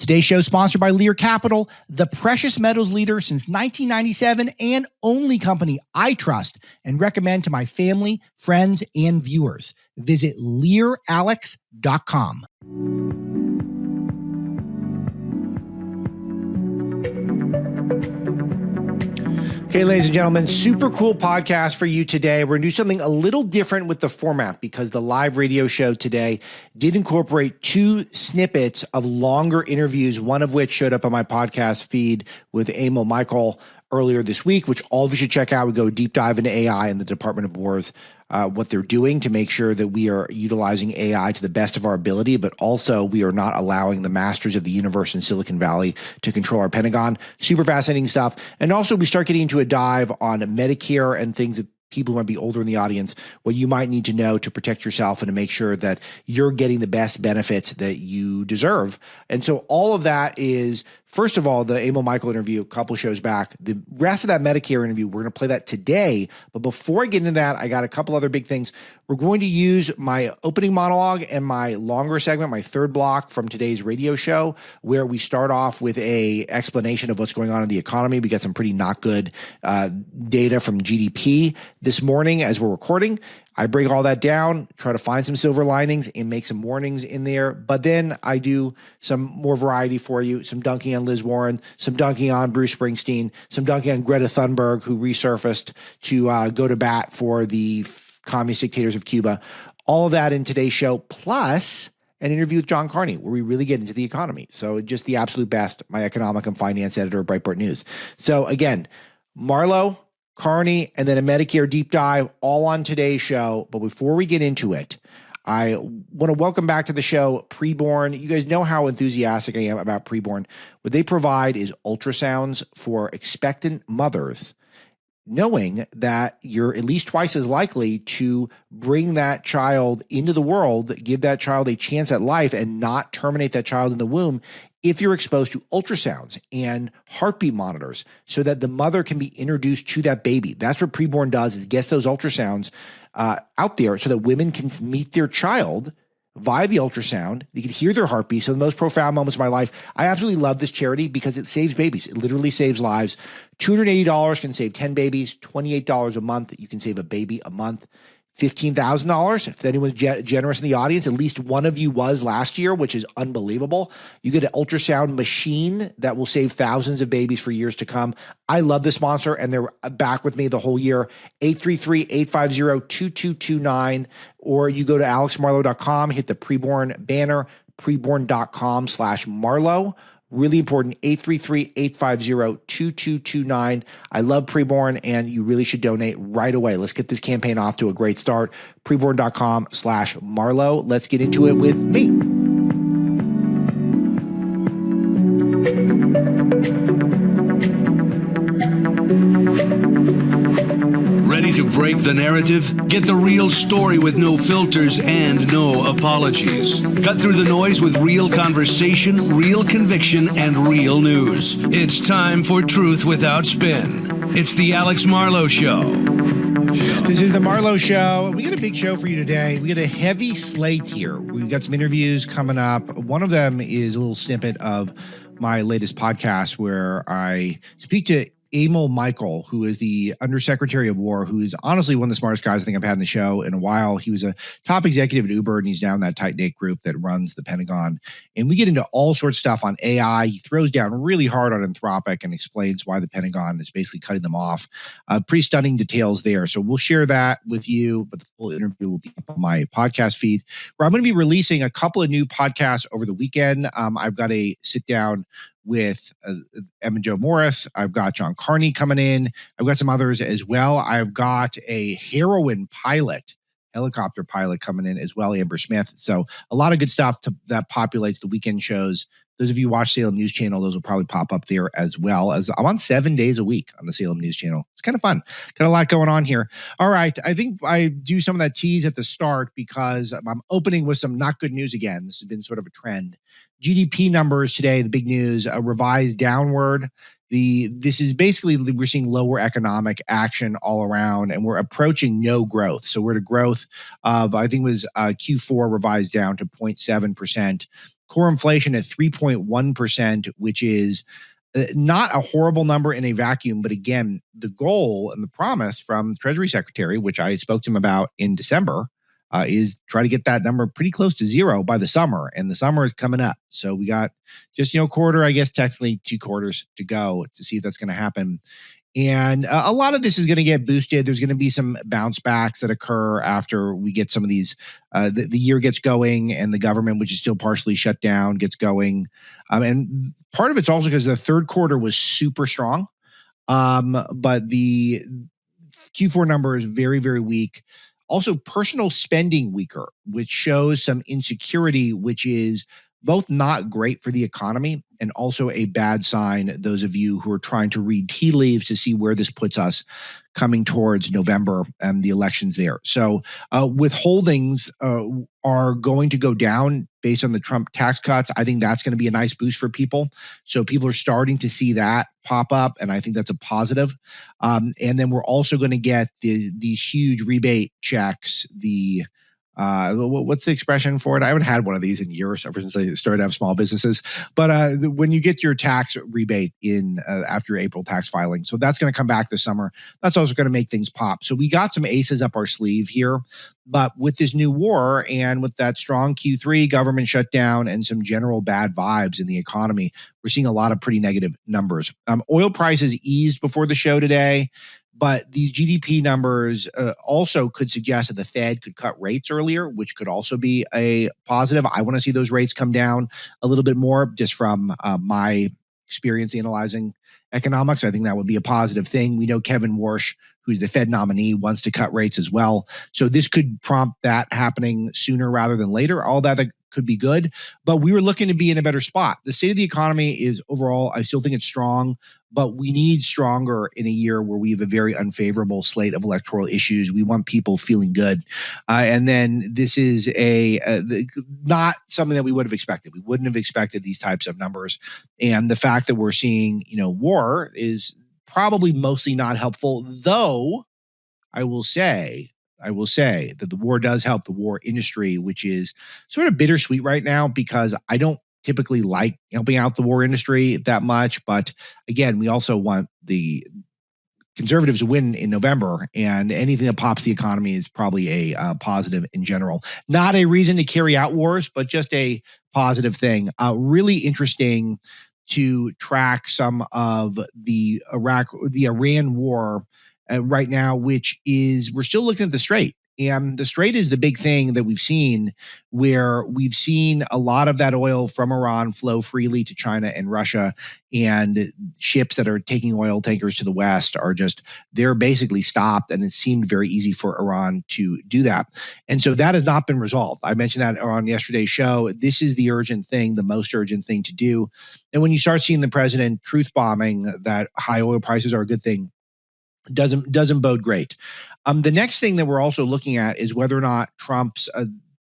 Today's show is sponsored by Lear Capital, the precious metals leader since 1997 and only company I trust and recommend to my family, friends, and viewers. Visit LearAlex.com. Okay, ladies and gentlemen, super cool podcast for you today. We're going to do something a little different with the format because the live radio show today did incorporate two snippets of longer interviews, one of which showed up on my podcast feed with Emil Michael earlier this week, which all of you should check out. We go deep dive into AI and the Department of War's what they're doing to make sure that we are utilizing AI to the best of our ability, but also we are not allowing the masters of the universe in Silicon Valley to control our Pentagon. Super fascinating stuff. And also we start getting into a dive on Medicare and things that people who might be older in the audience, what you might need to know to protect yourself and to make sure that you're getting the best benefits that you deserve. And so all of that is, first of all, the Emil Michael interview a couple shows back. The rest of that Medicare interview, we're going to play that today. But before I get into that, I got a couple other big things. We're going to use my opening monologue and my longer segment, my third block from today's radio show, where we start off with a explanation of what's going on in the economy. We got some pretty not good data from GDP this morning as we're recording. I break all that down, try to find some silver linings and make some warnings in there. But then I do some more variety for you, some dunking on Liz Warren, some dunking on Bruce Springsteen, some dunking on Greta Thunberg, who resurfaced to go to bat for the communist dictators of Cuba. All of that in today's show, plus an interview with John Carney, where we really get into the economy. So just the absolute best, my economic and finance editor of Breitbart News. So again, Marlow, Carney, and then a Medicare deep dive all on today's show. But before we get into it, I want to welcome back to the show Preborn. You guys know how enthusiastic I am about Preborn. What they provide is ultrasounds for expectant mothers, knowing that you're at least twice as likely to bring that child into the world, give that child a chance at life, and not terminate that child in the womb if you're exposed to ultrasounds and heartbeat monitors so that the mother can be introduced to that baby. That's what Preborn does, is gets those ultrasounds out there so that women can meet their child via the ultrasound. They can hear their heartbeat. So the most profound moments of my life. I absolutely love this charity because it saves babies. It literally saves lives. $280 can save 10 babies, $28 a month. You can save a baby a month. $15,000. If anyone's generous in the audience, at least one of you was last year, which is unbelievable. You get an ultrasound machine that will save thousands of babies for years to come. I love this sponsor, and they're back with me the whole year. 833-850-2229, or you go to alexmarlow.com, hit the Preborn banner, preborn.com/Marlow. Really important, 833-850-2229. I love Preborn, and you really should donate right away. Let's get this campaign off to a great start. Preborn.com/Marlow. Let's get into it with me. Ready to break the narrative? Get the real story with no filters and no apologies. Cut through the noise with real conversation, real conviction, and real news. It's time for Truth Without Spin. It's the Alex Marlow Show. This is the Marlow Show. We got a big show for you today. We got a heavy slate here. We've got some interviews coming up. One of them is a little snippet of my latest podcast where I speak to Emil Michael, who is the Undersecretary of War, who is honestly one of the smartest guys I think I've had in the show in a while. He was a top executive at Uber, and he's now in that tight-knit group that runs the Pentagon. And we get into all sorts of stuff on AI. He throws down really hard on Anthropic and explains why the Pentagon is basically cutting them off. Pretty stunning details there. So we'll share that with you, but the full interview will be up on my podcast feed, where I'm going to be releasing a couple of new podcasts over the weekend. I've got a sit-down with Em and Joe Morris. I've got John Carney coming in. I've got some others as well. I've got a helicopter pilot coming in as well, Amber Smith. So a lot of good stuff that populates the weekend shows. Those of you who watch Salem News Channel, those will probably pop up there as well. As I'm on 7 days a week on the Salem News Channel. It's kind of fun. Got a lot going on here. All right. I think I do some of that tease at the start because I'm opening with some not good news again. This has been sort of a trend. GDP numbers today, the big news, revised downward. This is basically, we're seeing lower economic action all around, and we're approaching no growth. So we're at a growth of, I think it was Q4 revised down to 0.7%. core inflation at 3.1%, which is not a horrible number in a vacuum. But again, the goal and the promise from the Treasury Secretary, which I spoke to him about in December, is try to get that number pretty close to zero by the summer. And the summer is coming up. So we got just, quarter, I guess, technically 2 quarters to go to see if that's going to happen. And a lot of this is going to get boosted. There's going to be some bounce backs that occur after we get some of these, the year gets going and the government, which is still partially shut down, gets going. And part of it's also because the third quarter was super strong. But the Q4 number is very, very weak. Also, personal spending weaker, which shows some insecurity, which is both not great for the economy and also a bad sign, those of you who are trying to read tea leaves to see where this puts us coming towards November and the elections there. So withholdings are going to go down based on the Trump tax cuts. I think that's going to be a nice boost for people. So people are starting to see that pop up, and I think that's a positive. And then we're also going to get these huge rebate checks, what's the expression for it? I haven't had one of these in years, ever since I started to have small businesses. But when you get your tax rebate in after April tax filing, so that's going to come back this summer. That's also going to make things pop. So we got some aces up our sleeve here. But with this new war and with that strong Q3 government shutdown and some general bad vibes in the economy, we're seeing a lot of pretty negative numbers. Oil prices eased before the show today. But these GDP numbers also could suggest that the Fed could cut rates earlier, which could also be a positive. I want to see those rates come down a little bit more just from my experience analyzing economics. I think that would be a positive thing. We know Kevin Warsh, who's the Fed nominee, wants to cut rates as well. So this could prompt that happening sooner rather than later. All that could be good, but we were looking to be in a better spot. The state of the economy is overall, I still think it's strong, but we need stronger in a year where we have a very unfavorable slate of electoral issues. We want people feeling good. And then this is not something that we would have expected. We wouldn't have expected these types of numbers. And the fact that we're seeing, war is probably mostly not helpful, though I will say that the war does help the war industry, which is sort of bittersweet right now because I don't typically like helping out the war industry that much. But again, we also want the conservatives to win in November, and anything that pops the economy is probably a positive in general. Not a reason to carry out wars, but just a positive thing. Really interesting to track some of the Iran war right now, which is we're still looking at the Strait. And the Strait is the big thing that we've seen, where we've seen a lot of that oil from Iran flow freely to China and Russia, and ships that are taking oil tankers to the West they're basically stopped, and it seemed very easy for Iran to do that. And so that has not been resolved. I mentioned that on yesterday's show. This is the urgent thing, the most urgent thing to do. And when you start seeing the president truth bombing that high oil prices are a good thing, doesn't bode great. The next thing that we're also looking at is whether or not Trump's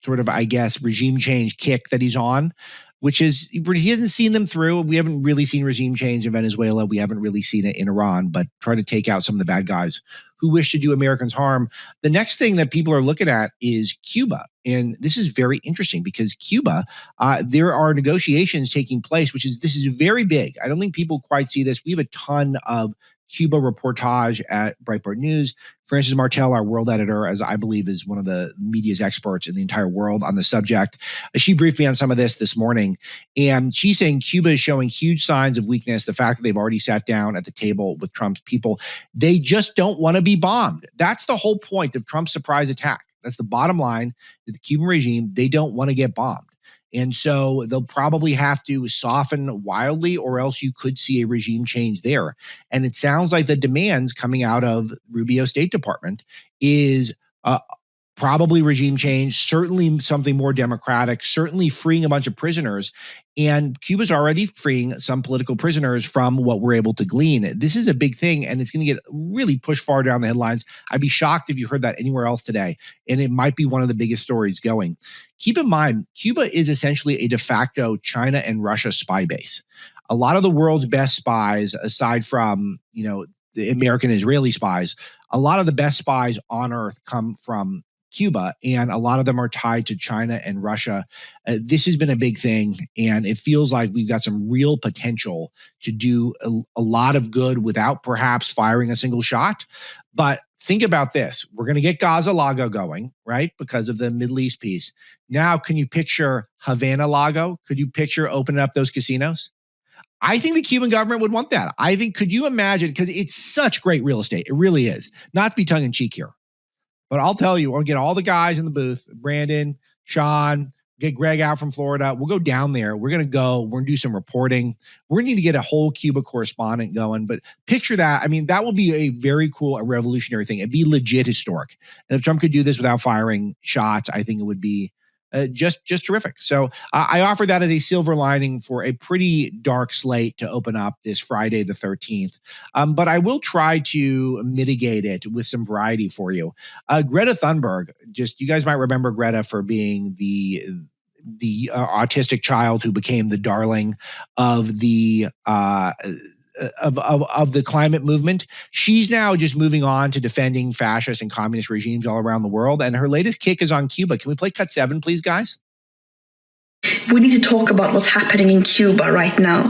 sort of, I guess, regime change kick that he's on, which is he hasn't seen them through. We haven't really seen regime change in Venezuela. We haven't really seen it in Iran, but try to take out some of the bad guys who wish to do Americans harm. The next thing that people are looking at is Cuba. And this is very interesting because Cuba, there are negotiations taking place, this is very big. I don't think people quite see this. We have a ton of Cuba reportage at Breitbart News. Frances Martel, our world editor, as I believe is one of the media's experts in the entire world on the subject, she briefed me on some of this morning, and she's saying Cuba is showing huge signs of weakness. The fact that they've already sat down at the table with Trump's people, they just don't want to be bombed. That's the whole point of Trump's surprise attack. That's the bottom line. The Cuban regime, they don't want to get bombed. And so they'll probably have to soften wildly, or else you could see a regime change there. And it sounds like the demands coming out of Rubio's State Department is probably regime change, certainly something more democratic, certainly freeing a bunch of prisoners. And Cuba's already freeing some political prisoners from what we're able to glean. This is a big thing, and it's going to get really pushed far down the headlines. I'd be shocked if you heard that anywhere else today, and it might be one of the biggest stories going. Keep in mind, Cuba is essentially a de facto China and Russia spy base. A lot of the world's best spies, aside from, the American Israeli spies, a lot of the best spies on earth come from Cuba, and a lot of them are tied to China and Russia. This has been a big thing, and it feels like we've got some real potential to do a lot of good without perhaps firing a single shot. But think about this. We're going to get Gaza Lago going, right? Because of the Middle East piece. Now, can you picture Havana Lago? Could you picture opening up those casinos? I think the Cuban government would want that. I think, could you imagine? Because it's such great real estate. It really is. Not to be tongue in cheek here. But I'll tell you, we'll get all the guys in the booth, Brandon, Sean, get Greg out from Florida. We'll go down there. We're going to do some reporting. We're going to need to get a whole Cuba correspondent going. But picture that. I mean, that will be a very cool, a revolutionary thing. It'd be legit historic. And if Trump could do this without firing shots, I think it would be just terrific. So I offer that as a silver lining for a pretty dark slate to open up this Friday the 13th. But I will try to mitigate it with some variety for you. Greta Thunberg, you guys might remember Greta for being the autistic child who became the darling of the of the climate movement. She's now just moving on to defending fascist and communist regimes all around the world. And her latest kick is on Cuba. Can we play cut 7, please, guys? We need to talk about what's happening in Cuba right now.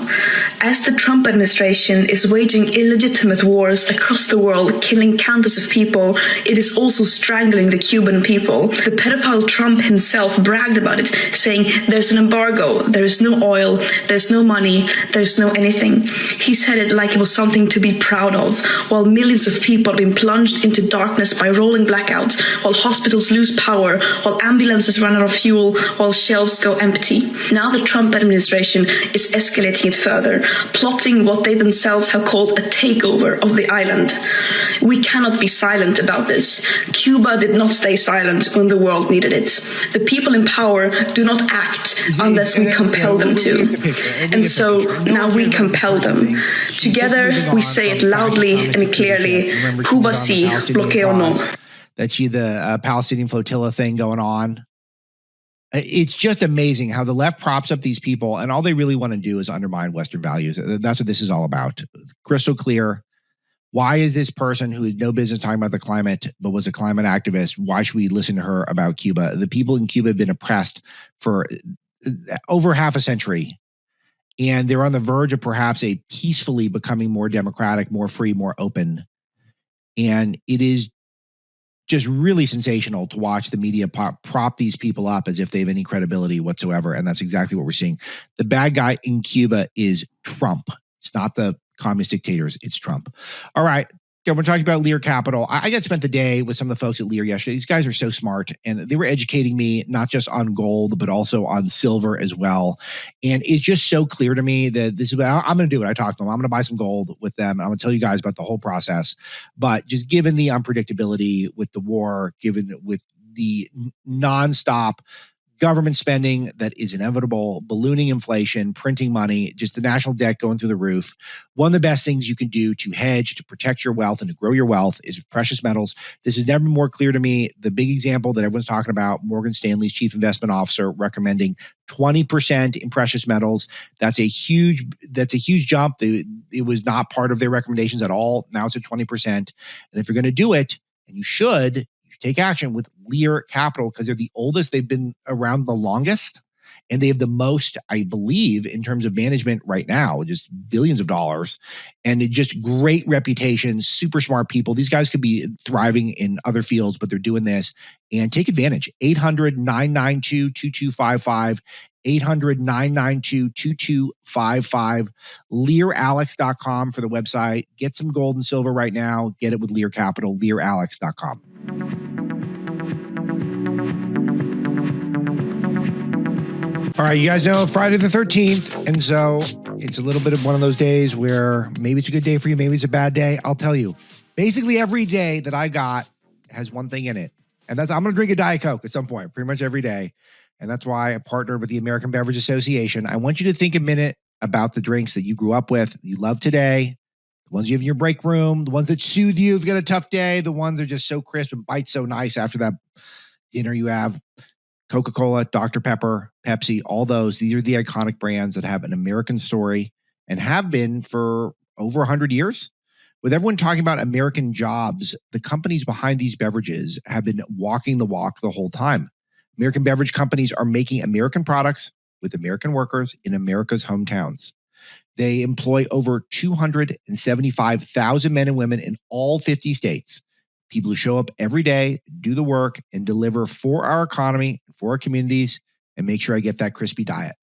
As the Trump administration is waging illegitimate wars across the world, killing countless of people, it is also strangling the Cuban people. The pedophile Trump himself bragged about it, saying there's an embargo, there is no oil, there's no money, there's no anything. He said it like it was something to be proud of, while millions of people have been plunged into darkness by rolling blackouts, while hospitals lose power, while ambulances run out of fuel, while shelves go empty. Now the Trump administration is escalating it further, plotting what they themselves have called a takeover of the island. We cannot be silent about this. Cuba did not stay silent when the world needed it. The people in power do not act unless we compel them to. And so now we compel them. Together we say it loudly and clearly, Cuba sí, bloqueo no. The Palestinian flotilla thing going on. It's just amazing how the left props up these people, and all they really want to do is undermine Western values. That's what this is all about. Crystal clear. Why is this person who has no business talking about the climate, but was a climate activist, why should we listen to her about Cuba? The people in Cuba have been oppressed for over half a century, and they're on the verge of perhaps a peacefully becoming more democratic, more free, more open. And it is just really sensational to watch the media prop these people up as if they have any credibility whatsoever. And that's exactly what we're seeing. The bad guy in Cuba is Trump. It's not the communist dictators. It's Trump. All right. We're talking about Lear Capital. I got spent the day with some of the folks at Lear yesterday. These guys are so smart, and they were educating me not just on gold, but also on silver as well. And it's just so clear to me that this is, I'm going to do it. I talked to them. I'm going to buy some gold with them. And I'm going to tell you guys about the whole process. But just given the unpredictability with the war, given with the nonstop government spending that is inevitable, ballooning inflation, printing money, just the national debt going through the roof. One of the best things you can do to hedge, to protect your wealth, and to grow your wealth is precious metals. This is never more clear to me. The big example that everyone's talking about, Morgan Stanley's chief investment officer recommending 20% in precious metals. That's a huge jump. It was not part of their recommendations at all. Now it's at 20%. And if you're going to do it, and you should, take action with Lear Capital because they're the oldest. They've been around the longest, and they have the most, I believe, in terms of management right now, just billions of dollars, and it just great reputation, super smart people. These guys could be thriving in other fields, but they're doing this, and take advantage. 800-992-2255, 800-992-2255, LearAlex.com for the website. Get some gold and silver right now. Get it with Lear Capital, LearAlex.com. All right, you guys know Friday the 13th, and so it's a little bit of one of those days where maybe it's a good day for you, maybe it's a bad day. I'll tell you, basically every day that I got has one thing in it, and that's I'm going to drink a Diet Coke at some point, pretty much every day, and that's why I partnered with the American Beverage Association. I want you to think a minute about the drinks that you grew up with, you love today, the ones you have in your break room, the ones that soothe you if you got a tough day, the ones that are just so crisp and bite so nice after that dinner you have. Coca-Cola, Dr. Pepper, Pepsi, all those. These are the iconic brands that have an American story and have been for over 100 years. With everyone talking about American jobs, the companies behind these beverages have been walking the walk the whole time. American beverage companies are making American products with American workers in America's hometowns. They employ over 275,000 men and women in all 50 states. People who show up every day, do the work, and deliver for our economy, for our communities, and make sure I get that crispy diet.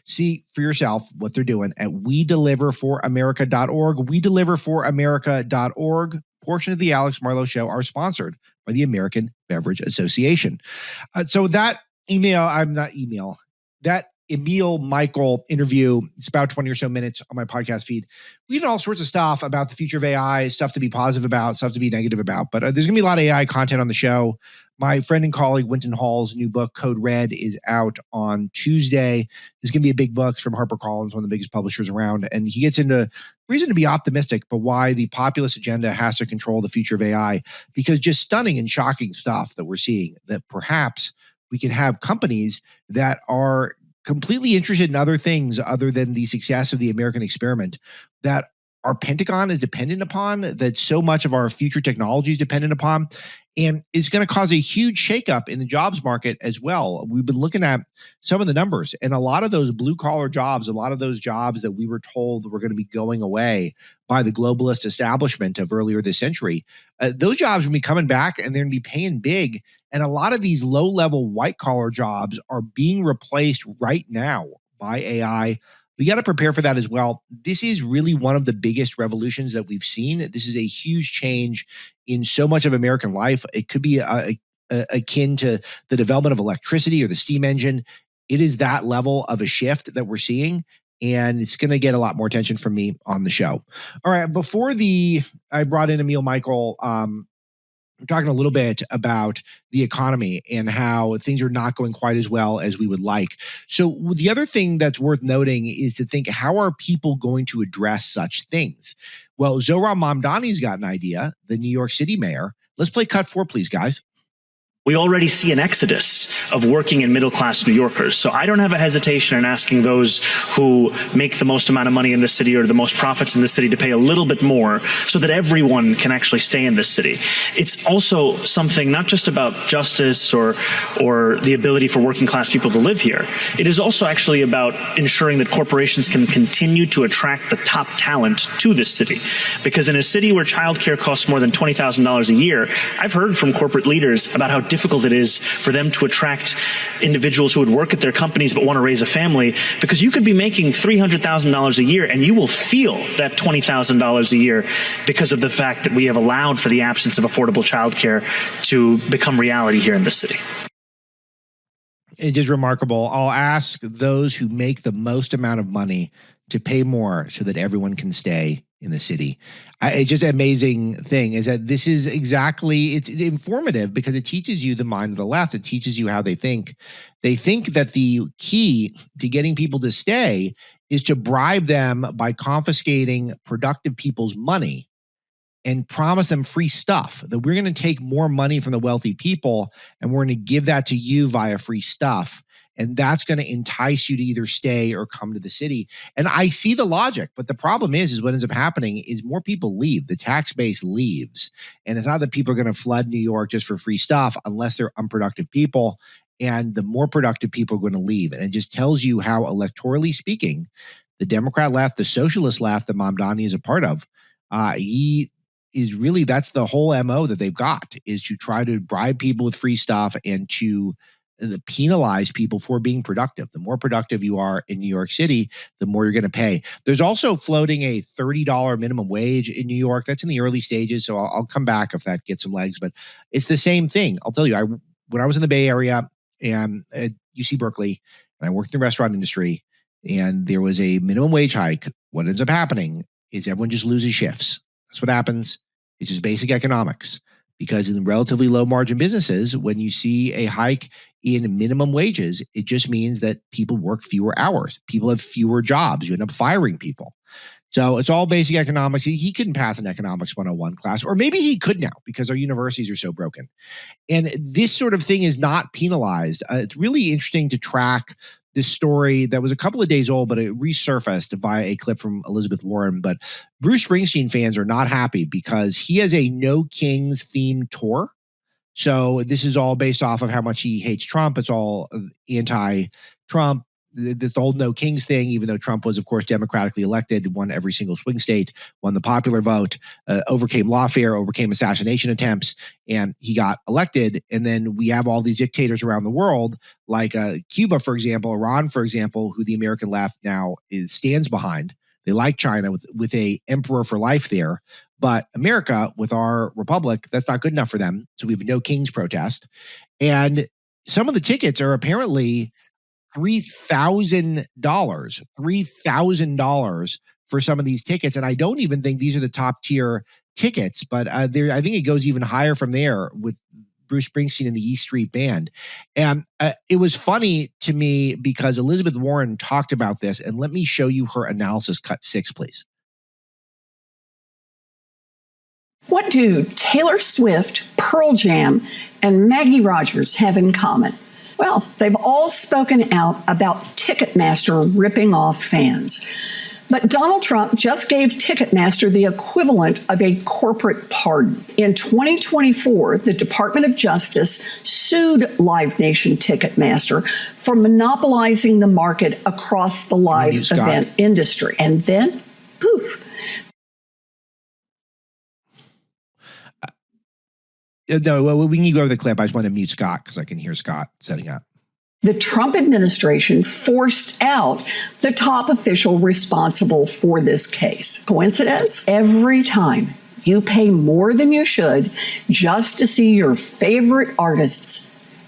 See for yourself what they're doing at wedeliverforamerica.org. Wedeliverforamerica.org. Portion of the Alex Marlow Show are sponsored by the American Beverage Association. That Emil Michael interview, it's about 20 or so minutes on my podcast feed. We did all sorts of stuff about the future of AI, stuff to be positive about, stuff to be negative about. But there's going to be a lot of AI content on the show. My friend and colleague, Winton Hall's new book, Code Red, is out on Tuesday. It's going to be a big book. It's from HarperCollins, one of the biggest publishers around. And he gets into reason to be optimistic, but why the populist agenda has to control the future of AI. Because just stunning and shocking stuff that we're seeing, that perhaps we can have companies that are completely interested in other things other than the success of the American experiment, that our Pentagon is dependent upon, that so much of our future technology is dependent upon, and it's going to cause a huge shakeup in the jobs market as well. We've been looking at some of the numbers, and a lot of those blue-collar jobs, a lot of those jobs that we were told were going to be going away by the globalist establishment of earlier this century, those jobs will be coming back, and they're going to be paying big. And a lot of these low-level white-collar jobs are being replaced right now by AI. We got to prepare for that as well. This is really one of the biggest revolutions that we've seen. This is a huge change in so much of American life. It could be akin to the development of electricity or the steam engine. It is that level of a shift that we're seeing, and it's going to get a lot more attention from me on the show. All right, I brought in Emil Michael. We're talking a little bit about the economy and how things are not going quite as well as we would like. So the other thing that's worth noting is to think, how are people going to address such things? Well, Zohran Mamdani's got an idea, the New York City mayor. Let's play cut 4, please, guys. We already see an exodus of working and middle-class New Yorkers. So I don't have a hesitation in asking those who make the most amount of money in the city or the most profits in the city to pay a little bit more so that everyone can actually stay in this city. It's also something not just about justice or the ability for working-class people to live here. It is also actually about ensuring that corporations can continue to attract the top talent to this city. Because in a city where childcare costs more than $20,000 a year, I've heard from corporate leaders about how difficult it is for them to attract individuals who would work at their companies but want to raise a family, because you could be making $300,000 a year and you will feel that $20,000 a year because of the fact that we have allowed for the absence of affordable childcare to become reality here in this city. It is remarkable. I'll ask those who make the most amount of money to pay more so that everyone can stay in the city. It's just an amazing thing is that this is exactly, it's informative because it teaches you the mind of the left. It teaches you how they think. They think that the key to getting people to stay is to bribe them by confiscating productive people's money and promise them free stuff, that we're going to take more money from the wealthy people and we're going to give that to you via free stuff. And that's going to entice you to either stay or come to the city. And I see the logic, but the problem is what ends up happening is more people leave. The tax base leaves. And it's not that people are going to flood New York just for free stuff unless they're unproductive people. And the more productive people are going to leave. And it just tells you how, electorally speaking, the Democrat left, the socialist left that Mamdani is a part of, he is really, that's the whole MO that they've got, is to try to bribe people with free stuff and to penalize people for being productive. The more productive you are in New York City, the more you're going to pay. There's also floating a $30 minimum wage in New York. That's in the early stages, so I'll come back if that gets some legs. But it's the same thing. I'll tell you, when I was in the Bay Area and at UC Berkeley, and I worked in the restaurant industry, and there was a minimum wage hike, what ends up happening is everyone just loses shifts. That's what happens. It's just basic economics. Because in relatively low margin businesses, when you see a hike in minimum wages, it just means that people work fewer hours. People have fewer jobs. You end up firing people. So it's all basic economics. He couldn't pass an economics 101 class, or maybe he could now because our universities are so broken. And this sort of thing is not penalized. It's really interesting to track this story that was a couple of days old, but it resurfaced via a clip from Elizabeth Warren. But Bruce Springsteen fans are not happy because he has a No Kings themed tour. So this is all based off of how much he hates Trump. It's all anti-Trump. This the whole No Kings thing, even though Trump was, of course, democratically elected, won every single swing state, won the popular vote, overcame lawfare, overcame assassination attempts, and he got elected. And then we have all these dictators around the world, like Cuba, for example, Iran, for example, who the American left now stands behind. They like China with a emperor for life there. But America, with our republic, that's not good enough for them. So we have No Kings protest. And some of the tickets are apparently $3,000 for some of these tickets. And I don't even think these are the top tier tickets, but I think it goes even higher from there with Bruce Springsteen and the E Street Band. And it was funny to me because Elizabeth Warren talked about this, and let me show you her analysis. Cut 6, please. What do Taylor Swift, Pearl Jam, and Maggie Rogers have in common? Well, they've all spoken out about Ticketmaster ripping off fans. But Donald Trump just gave Ticketmaster the equivalent of a corporate pardon. In 2024, the Department of Justice sued Live Nation Ticketmaster for monopolizing the market across the live event industry. And then, poof. No, well, we can go over the clip. I just want to mute Scott because I can hear Scott setting up. The Trump administration forced out the top official responsible for this case. Coincidence? Every time you pay more than you should just to see your favorite artists,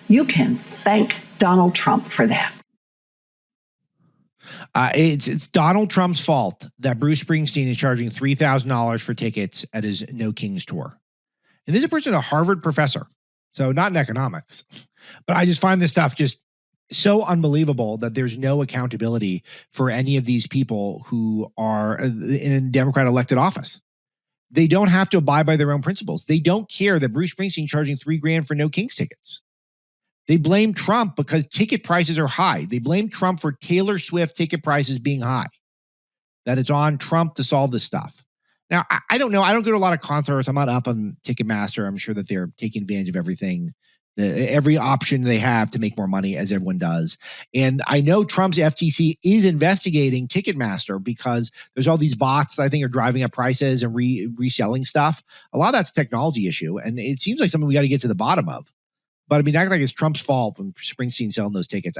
you can thank Donald Trump for that. It's Donald Trump's fault that Bruce Springsteen is charging $3,000 for tickets at his No Kings tour. And this is a person, a Harvard professor, so not in economics. But I just find this stuff just so unbelievable that there's no accountability for any of these people who are in a Democrat elected office. They don't have to abide by their own principles. They don't care that Bruce Springsteen charging $3,000 for No Kings tickets. They blame Trump because ticket prices are high. They blame Trump for Taylor Swift ticket prices being high, that it's on Trump to solve this stuff. Now, I don't know. I don't go to a lot of concerts. I'm not up on Ticketmaster. I'm sure that they're taking advantage of everything, every option they have to make more money, as everyone does. And I know Trump's FTC is investigating Ticketmaster because there's all these bots that I think are driving up prices and reselling stuff. A lot of that's a technology issue, and it seems like something we got to get to the bottom of. But I mean, act like it's Trump's fault when Springsteen selling those tickets.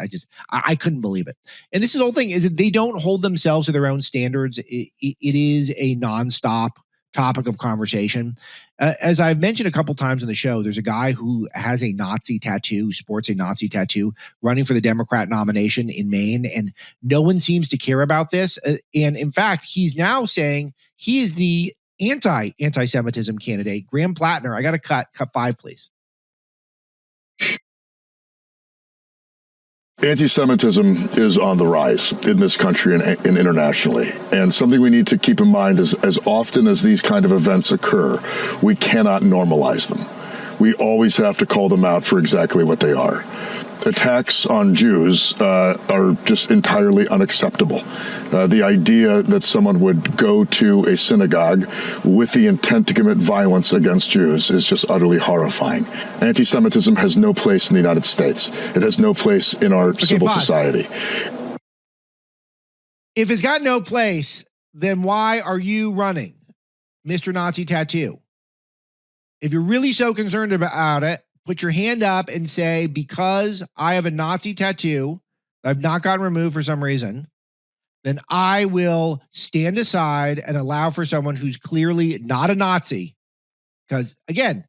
I couldn't believe it. And this is the whole thing, is that they don't hold themselves to their own standards. It is a nonstop topic of conversation. As I've mentioned a couple times on the show, there's a guy who has a Nazi tattoo, sports a Nazi tattoo, running for the Democrat nomination in Maine. And no one seems to care about this. And in fact, he's now saying he is the anti-Semitism candidate. Graham Plattner, I got to cut 5, please. Anti-Semitism is on the rise in this country and internationally. And something we need to keep in mind is as often as these kind of events occur, we cannot normalize them. We always have to call them out for exactly what they are. Attacks on Jews are just entirely unacceptable. The idea that someone would go to a synagogue with the intent to commit violence against Jews is just utterly horrifying. Anti-Semitism has no place in the United States. It has no place in our civil society. If it's got no place, then why are you running, Mr. Nazi Tattoo? If you're really so concerned about it, put your hand up and say, because I have a Nazi tattoo that I've not gotten removed for some reason, then I will stand aside and allow for someone who's clearly not a Nazi. Because again,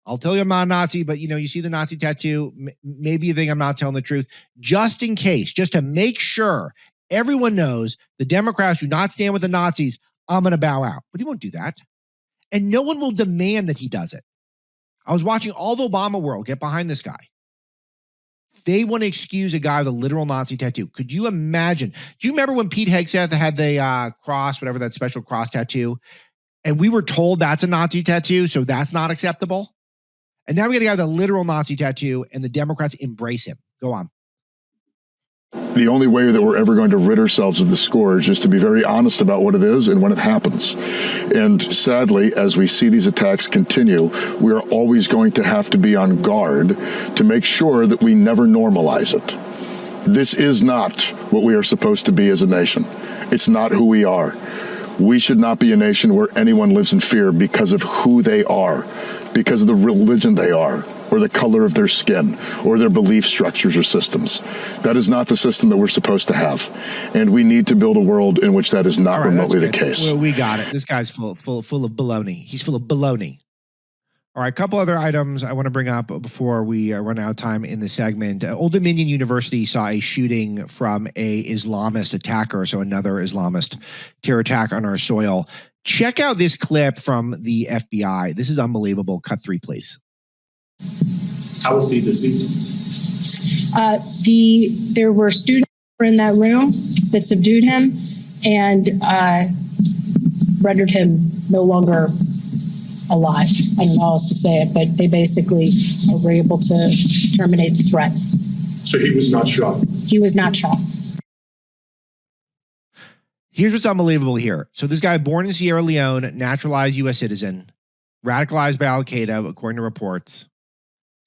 I'll tell you I'm not a Nazi, but you see the Nazi tattoo, maybe you think I'm not telling the truth. Just in case, just to make sure everyone knows the Democrats do not stand with the Nazis, I'm going to bow out. But he won't do that. And no one will demand that he does it. I was watching all the Obama world get behind this guy. They want to excuse a guy with a literal Nazi tattoo. Could you imagine? Do you remember when Pete Hegseth had the cross, whatever that special cross tattoo, and we were told that's a Nazi tattoo, so that's not acceptable? And now we got a guy with a literal Nazi tattoo, and the Democrats embrace him. Go on. The only way that we're ever going to rid ourselves of the scourge is to be very honest about what it is and when it happens. And sadly, as we see these attacks continue, we are always going to have to be on guard to make sure that we never normalize it. This is not what we are supposed to be as a nation. It's not who we are. We should not be a nation where anyone lives in fear because of who they are, because of the religion they are, or the color of their skin, or their belief structures or systems. That is not the system that we're supposed to have. And we need to build a world in which that is not remotely the case. Well, we got it. This guy's full of baloney. He's full of baloney. All right, a couple other items I want to bring up before we run out of time in the segment. Old Dominion University saw a shooting from a Islamist attacker, so another Islamist terror attack on our soil. Check out this clip from the FBI. This is unbelievable. Cut 3, please. How was he deceased? There were students in that room that subdued him and rendered him no longer alive. I don't know how else to say it, but they basically were able to terminate the threat. So he was not shot? He was not shot. Here's what's unbelievable here. So this guy, born in Sierra Leone, naturalized U.S. citizen, radicalized by Al-Qaeda, according to reports,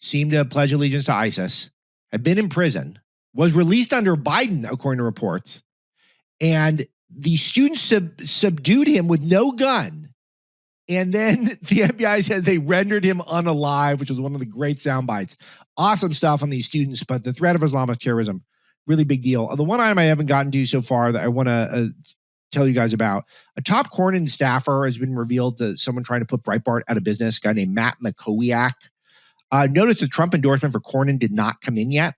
seemed to pledge allegiance to ISIS, had been in prison, was released under Biden, according to reports, and the students subdued him with no gun. And then the FBI said they rendered him unalive, which was one of the great sound bites. Awesome stuff on these students, but the threat of Islamic terrorism, really big deal. The one item I haven't gotten to so far that I want to tell you guys about, a top Cornyn staffer has been revealed to someone trying to put Breitbart out of business, a guy named Matt Makowiak. Notice the Trump endorsement for Cornyn did not come in yet.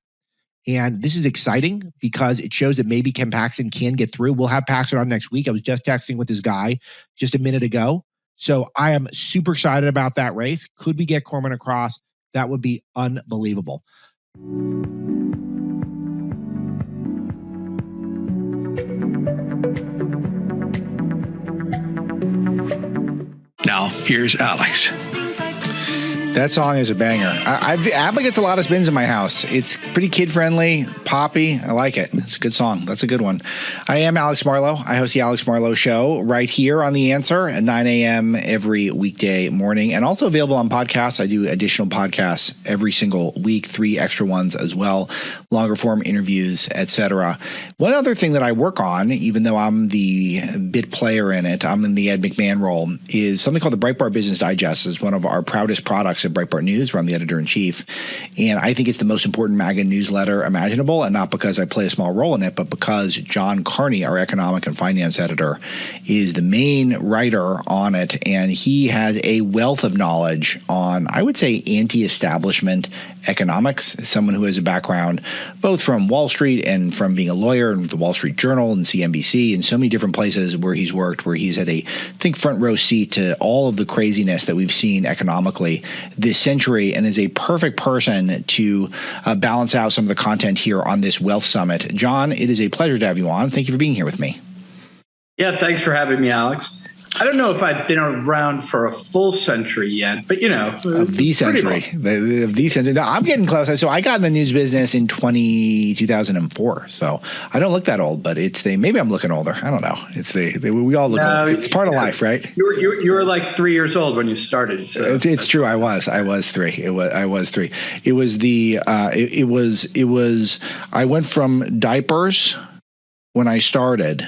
And this is exciting because it shows that maybe Ken Paxton can get through. We'll have Paxton on next week. I was just texting with this guy just a minute ago. So I am super excited about that race. Could we get Cornyn across? That would be unbelievable. Now, here's Alex. That song is a banger. ABBA gets a lot of spins in my house. It's pretty kid-friendly, poppy. I like it. It's a good song. That's a good one. I am Alex Marlow. I host the Alex Marlow Show right here on The Answer at 9 a.m. every weekday morning, and also available on podcasts. I do additional podcasts every single week, 3 extra ones as well, longer form interviews, etc. One other thing that I work on, even though I'm the bit player in it, I'm in the Ed McMahon role, is something called the Breitbart Business Digest. It's one of our proudest products at Breitbart News, where I'm the editor-in-chief. And I think it's the most important MAGA newsletter imaginable, and not because I play a small role in it, but because John Carney, our economic and finance editor, is the main writer on it. And he has a wealth of knowledge on, I would say, anti-establishment economics, someone who has a background both from Wall Street and from being a lawyer and the Wall Street Journal and CNBC and so many different places where he's worked, where he's had a, I think, front row seat to all of the craziness that we've seen economically this century, and is a perfect person to balance out some of the content here on this Wealth Summit. John, it is a pleasure to have you on. Thank you for being here with me. Yeah, thanks for having me, Alex. I don't know if I've been around for a full century yet, but, you know. Of the century. Of the century. No, I'm getting close. So I got in the news business in 2004. So I don't look that old, but it's maybe I'm looking older. I don't know. We all look old. It's part of life, right? You were like 3 years old when you started. So. It's true. I was 3. I was 3. It was I went from diapers when I started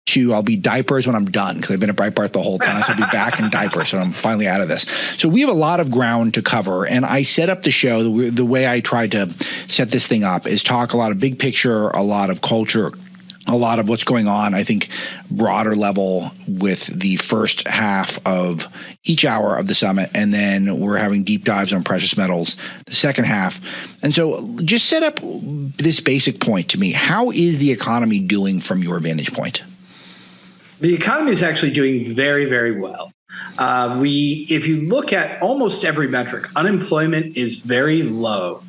to I'll be diapers when I'm done, because I've been at Breitbart the whole time. So I'll be back in diapers, so I'm finally out of this. So we have a lot of ground to cover, and I set up the show, the way I tried to set this thing up is talk a lot of big picture, a lot of culture, a lot of what's going on, I think, broader level with the first half of each hour of the summit. And then we're having deep dives on precious metals the second half. And so just set up this basic point to me. How is the economy doing from your vantage point? The economy is actually doing very, very well. If you look at almost every metric, unemployment is very low.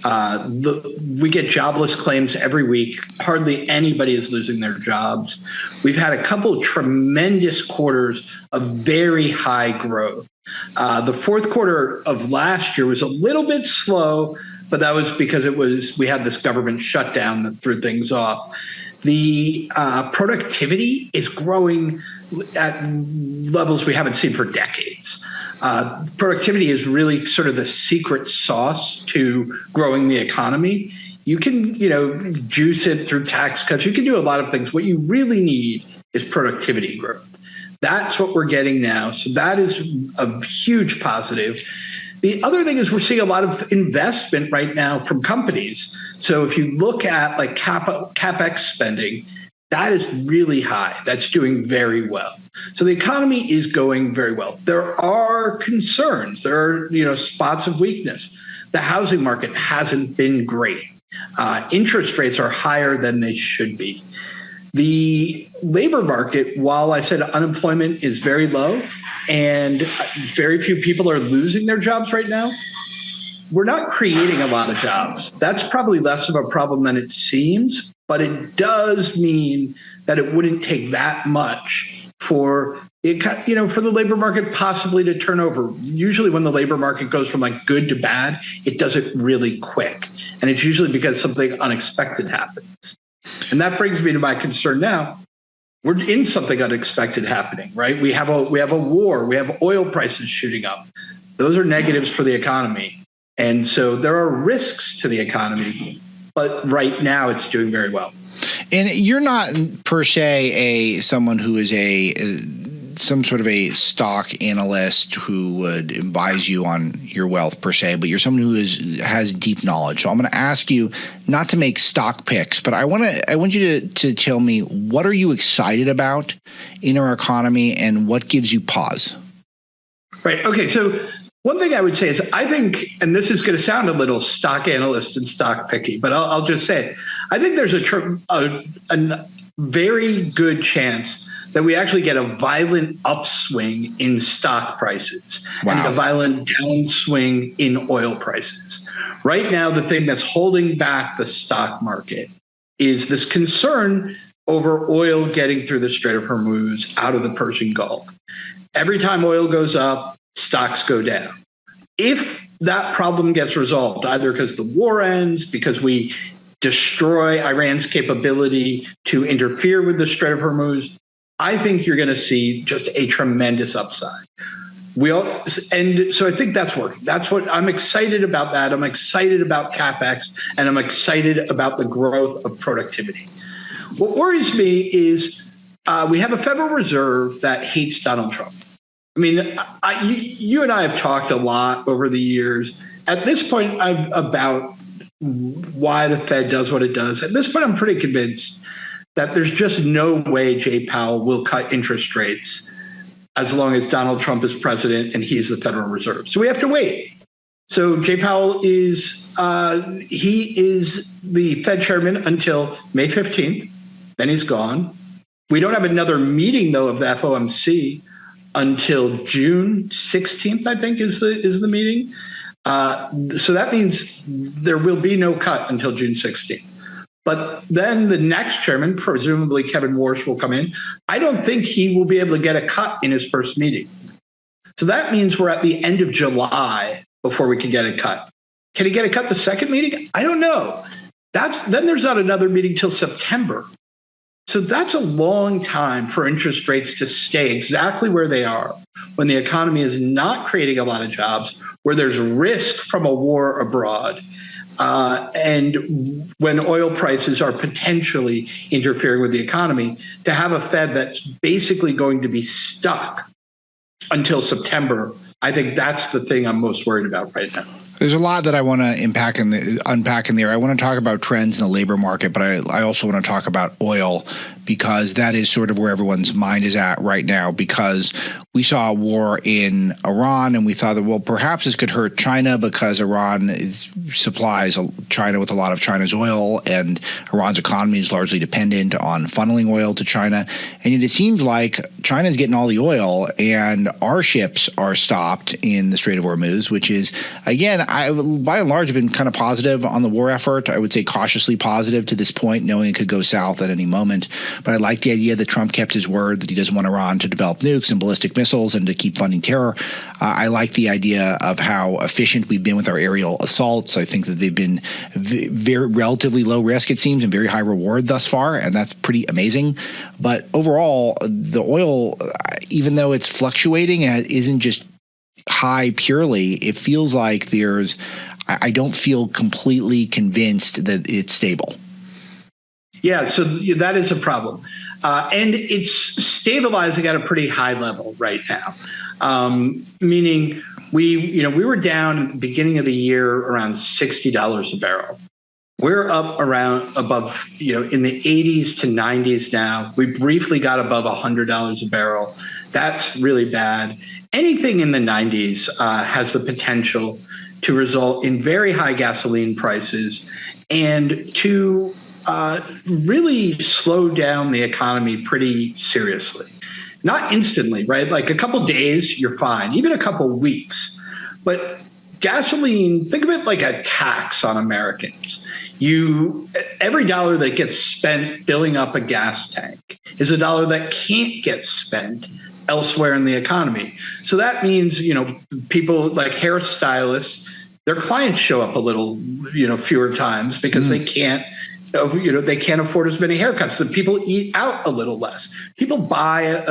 We get jobless claims every week. Hardly anybody is losing their jobs. We've had a couple of tremendous quarters of very high growth. The fourth quarter of last year was a little bit slow, but that was because we had this government shutdown that threw things off. The productivity is growing at levels we haven't seen for decades. Productivity is really sort of the secret sauce to growing the economy. You can, juice it through tax cuts. You can do a lot of things. What you really need is productivity growth. That's what we're getting now. So that is a huge positive. The other thing is we're seeing a lot of investment right now from companies. So if you look at like CapEx spending, that is really high. That's doing very well. So the economy is going very well. There are concerns. There are, spots of weakness. The housing market hasn't been great. Interest rates are higher than they should be. The labor market, while I said unemployment is very low and very few people are losing their jobs right now, we're not creating a lot of jobs. That's probably less of a problem than it seems, but it does mean that it wouldn't take that much for the labor market possibly to turn over. Usually when the labor market goes from like good to bad, it does it really quick. And it's usually because something unexpected happens. And that brings me to my concern now. We're in something unexpected happening, right? We have a war. We have oil prices shooting up. Those are negatives for the economy. And so there are risks to the economy, but right now it's doing very well. And you're not per se someone who is some sort of a stock analyst who would advise you on your wealth per se, but you're someone who has deep knowledge. So I'm going to ask you not to make stock picks, but I want you to tell me, what are you excited about in our economy and what gives you pause? Right. Okay. So one thing I would say is I think, and this is going to sound a little stock analyst and stock picky, but I'll just say it. I think there's a very good chance that we actually get a violent upswing in stock prices and a violent downswing in oil prices. Right now, the thing that's holding back the stock market is this concern over oil getting through the Strait of Hormuz out of the Persian Gulf. Every time oil goes up, stocks go down. If that problem gets resolved, either because the war ends, because we destroy Iran's capability to interfere with the Strait of Hormuz, I think you're going to see just a tremendous upside. And so I think that's working. That's what I'm excited about. That I'm excited about CapEx, and I'm excited about the growth of productivity. What worries me is we have a Federal Reserve that hates Donald Trump. I mean, you and I have talked a lot over the years. At this point, about why the Fed does what it does. At this point, I'm pretty convinced that there's just no way Jay Powell will cut interest rates as long as Donald Trump is president and he's the Federal Reserve. So we have to wait. So Jay Powell is the Fed chairman until May 15th. Then he's gone. We don't have another meeting, though, of the FOMC until June 16th, I think, is the meeting. So that means there will be no cut until June 16th. But then the next chairman, presumably Kevin Warsh, will come in. I don't think he will be able to get a cut in his first meeting. So that means we're at the end of July before we can get a cut. Can he get a cut the second meeting? I don't know. Then there's not another meeting till September. So that's a long time for interest rates to stay exactly where they are when the economy is not creating a lot of jobs, where there's risk from a war abroad, and when oil prices are potentially interfering with the economy. To have a Fed that's basically going to be stuck until September, I think that's the thing I'm most worried about right now. There's a lot that I want to unpack in there. I want to talk about trends in the labor market, but I also want to talk about oil, because that is sort of where everyone's mind is at right now, because we saw a war in Iran and we thought that, well, perhaps this could hurt China because Iran supplies China with a lot of China's oil, and Iran's economy is largely dependent on funneling oil to China. And yet it seemed like China's getting all the oil and our ships are stopped in the Strait of Hormuz, which is, again, I by and large have been kind of positive on the war effort. I would say cautiously positive to this point, knowing it could go south at any moment. But I like the idea that Trump kept his word that he doesn't want Iran to develop nukes and ballistic missiles and to keep funding terror. I like the idea of how efficient we've been with our aerial assaults. I think that they've been very relatively low risk, it seems, and very high reward thus far, and that's pretty amazing. But overall, the oil, even though it's fluctuating and isn't just high purely, it feels like I don't feel completely convinced that it's stable. Yeah, so that is a problem. And it's stabilizing at a pretty high level right now, meaning we were down at the beginning of the year around $60 a barrel. We're up around above, in the 80s to 90s now. We briefly got above $100 a barrel. That's really bad. Anything in the 90s has the potential to result in very high gasoline prices and to really slow down the economy pretty seriously. Not instantly, right? Like a couple days, you're fine, even a couple weeks. But gasoline, think of it like a tax on Americans. Every dollar that gets spent filling up a gas tank is a dollar that can't get spent elsewhere in the economy. So that means, people like hairstylists, their clients show up a little, fewer times because they can't afford as many haircuts. The people eat out a little less. People buy,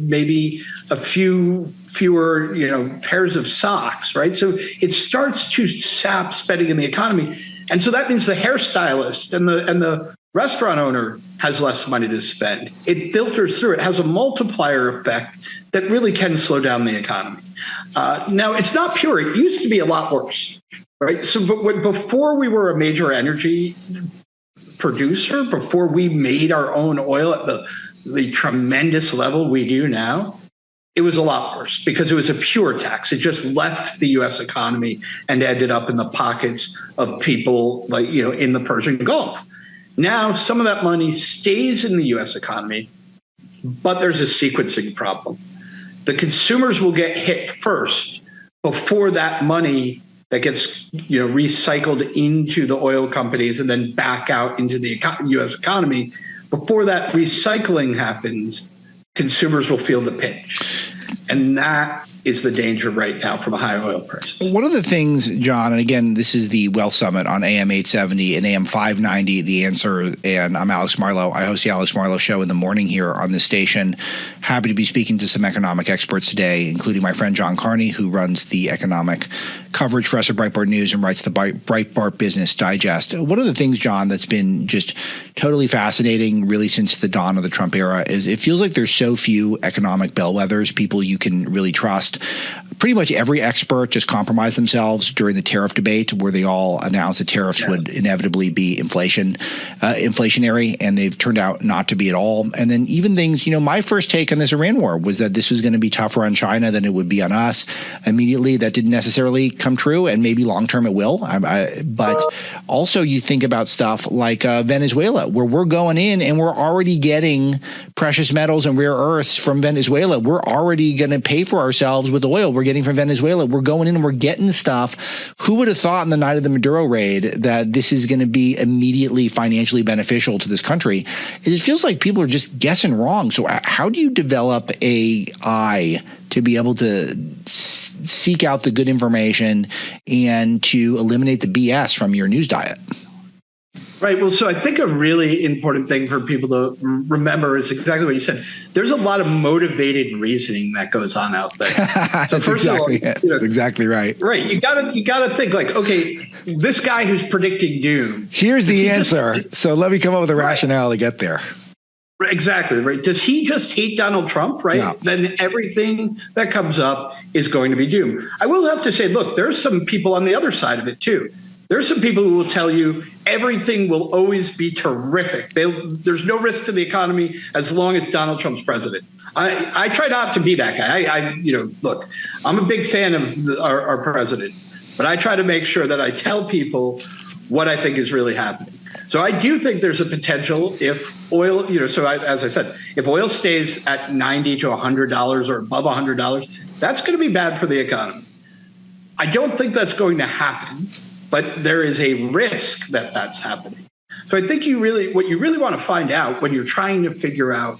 maybe a few fewer, pairs of socks, right? So it starts to sap spending in the economy. And so that means the hairstylist and the restaurant owner has less money to spend. It filters through. It has a multiplier effect that really can slow down the economy. Now, it's not pure. It used to be a lot worse, right? So before we were a major energy producer, before we made our own oil at the tremendous level we do now, it was a lot worse because it was a pure tax. It just left the U.S. economy and ended up in the pockets of people like, in the Persian Gulf. Now, some of that money stays in the U.S. economy, but there's a sequencing problem. The consumers will get hit first before that money that gets recycled into the oil companies and then back out into the U.S. economy. Before that recycling happens, consumers will feel the pinch. And that is the danger right now from a high oil price. One of the things, John, and again, this is the Wealth Summit on AM 870 and AM 590, The Answer, and I'm Alex Marlow. I host the Alex Marlow Show in the morning here on this station. Happy to be speaking to some economic experts today, including my friend John Carney, who runs the economic coverage for us at Breitbart News and writes the Breitbart Business Digest. One of the things, John, that's been just totally fascinating really since the dawn of the Trump era is it feels like there's so few economic bellwethers, people you can really trust. Pretty much every expert just compromised themselves during the tariff debate where they all announced that tariffs would inevitably be inflationary, and they've turned out not to be at all. And then even things, my first take on this Iran war was that this was going to be tougher on China than it would be on us. Immediately, that didn't necessarily come true, and maybe long-term it will. But also you think about stuff like Venezuela, where we're going in and we're already getting precious metals and rare earths from Venezuela. We're already going to pay for ourselves with oil we're getting from Venezuela. We're going in and we're getting stuff. Who would have thought in the night of the Maduro raid that this is going to be immediately financially beneficial to this country? It feels like people are just guessing wrong. So how do you develop a eye to be able to seek out the good information and to eliminate the BS from your news diet? Right. Well, so I think a really important thing for people to remember is exactly what you said. There's a lot of motivated reasoning that goes on out there. So first of all, that's exactly right. Right. You gotta think like, okay, this guy who's predicting doom. Here's the answer. So let me come up with a rationale to get there. Exactly. Right. Does he just hate Donald Trump? Right. Yeah. Then everything that comes up is going to be doom. I will have to say, look, there's some people on the other side of it, too. There's some people who will tell you everything will always be terrific. There's no risk to the economy as long as Donald Trump's president. I try not to be that guy. Look, I'm a big fan of our president, but I try to make sure that I tell people what I think is really happening. So I do think there's a potential if oil, as I said, if oil stays at $90 to $100 or above $100, that's going to be bad for the economy. I don't think that's going to happen, but there is a risk that that's happening. So I think what you really want to find out when you're trying to figure out,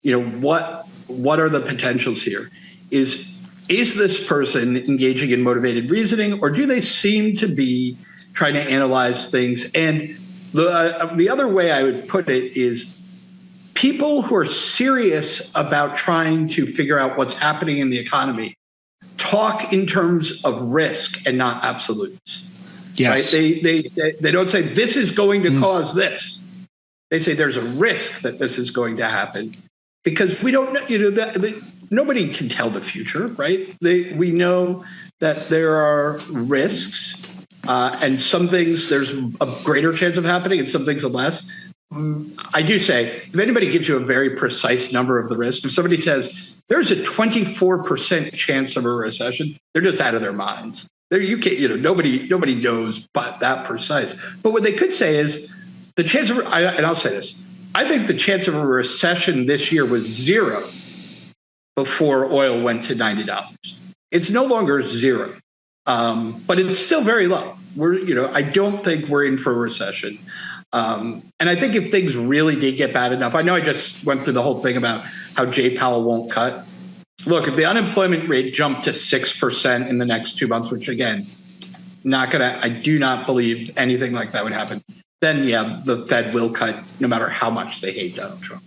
what are the potentials here is this person engaging in motivated reasoning, or do they seem to be trying to analyze things? And the other way I would put it is people who are serious about trying to figure out what's happening in the economy talk in terms of risk and not absolutes. Yes. Right? They don't say this is going to cause this. They say there's a risk that this is going to happen because we don't know, nobody can tell the future, right? We know that there are risks. And some things there's a greater chance of happening and some things are less. I do say, if anybody gives you a very precise number of the risk, if somebody says there's a 24% chance of a recession, they're just out of their minds. Nobody knows but that precise. But what they could say is the chance of, and I'll say this, I think the chance of a recession this year was 0 before oil went to $90. It's no longer 0. But it's still very low. I don't think we're in for a recession. And I think if things really did get bad enough, I know I just went through the whole thing about how Jay Powell won't cut. Look, if the unemployment rate jumped to 6% in the next 2 months, which again, I do not believe anything like that would happen, then yeah, the Fed will cut no matter how much they hate Donald Trump.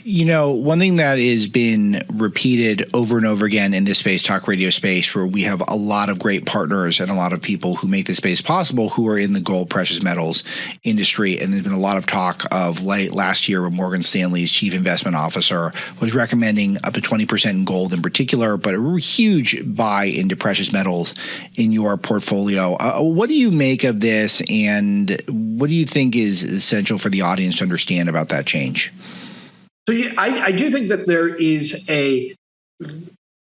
One thing that has been repeated over and over again in this space, talk radio space, where we have a lot of great partners and a lot of people who make this space possible who are in the gold, precious metals industry. And there's been a lot of talk of late last year where Morgan Stanley's chief investment officer was recommending up to 20% in gold in particular, but a huge buy into precious metals in your portfolio. What do you make of this, and what do you think is essential for the audience to understand about that change? So I do think that there is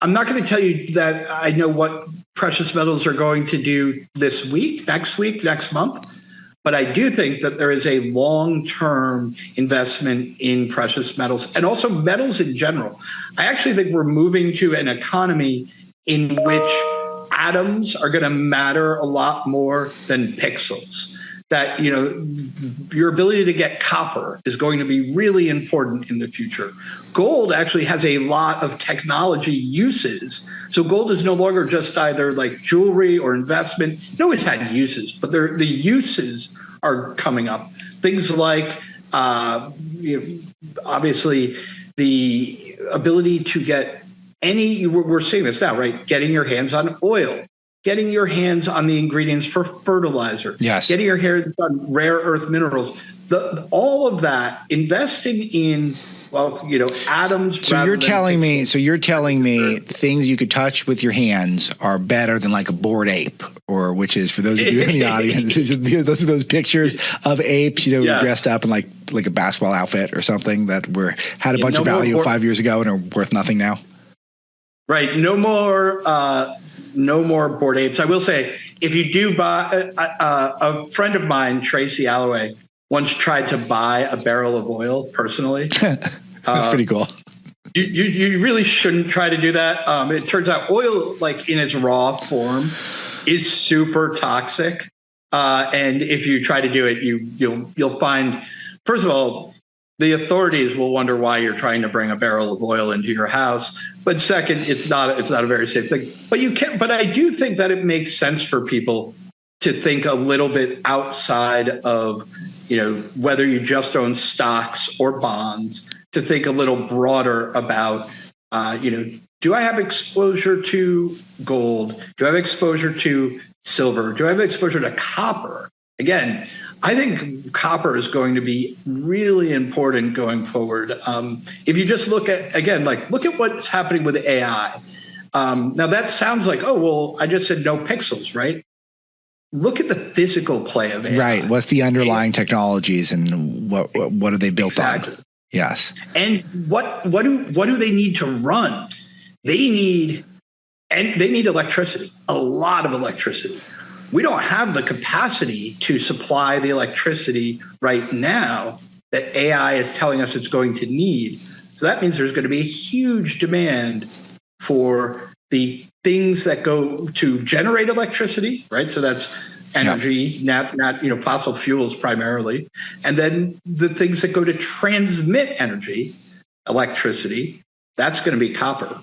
I'm not going to tell you that I know what precious metals are going to do this week, next month, but I do think that there is a long-term investment in precious metals and also metals in general. I actually think we're moving to an economy in which atoms are going to matter a lot more than pixels. That, your ability to get copper is going to be really important in the future. Gold actually has a lot of technology uses. So gold is no longer just either like jewelry or investment. It always had uses, but the uses are coming up. Things like, obviously, the ability to get we're seeing this now, right? Getting your hands on oil. Getting your hands on the ingredients for fertilizer, yes. Getting your hands on rare earth minerals, all of that, investing in, atoms. So you're telling me things you could touch with your hands are better than like a bored ape, or which is, for those of you in the audience, those are those pictures of apes, dressed up in like a basketball outfit or something that had a bunch of value 5 years ago and are worth nothing now. Right. No more bored apes. I will say, if you do buy, a friend of mine, Tracy Alloway, once tried to buy a barrel of oil personally. That's pretty cool. You really shouldn't try to do that. It turns out oil, like in its raw form, is super toxic. And if you try to do it, you'll find, first of all, the authorities will wonder why you're trying to bring a barrel of oil into your house. But second, it's not a very safe thing. But I do think that it makes sense for people to think a little bit outside of, whether you just own stocks or bonds, to think a little broader about, do I have exposure to gold? Do I have exposure to silver? Do I have exposure to copper? Again, I think copper is going to be really important going forward. If you just look at what's happening with AI. Now that sounds like, I just said no pixels, right? Look at the physical play of AI. Right. What's the underlying technologies and what are they built on? Yes. And what do they need to run? They need electricity, a lot of electricity. we don't have the capacity to supply the electricity right now that AI is telling us it's going to need. So that means there's going to be a huge demand for the things that go to generate electricity, right? So that's energy, not fossil fuels primarily, and then the things that go to transmit energy, electricity. That's going to be copper.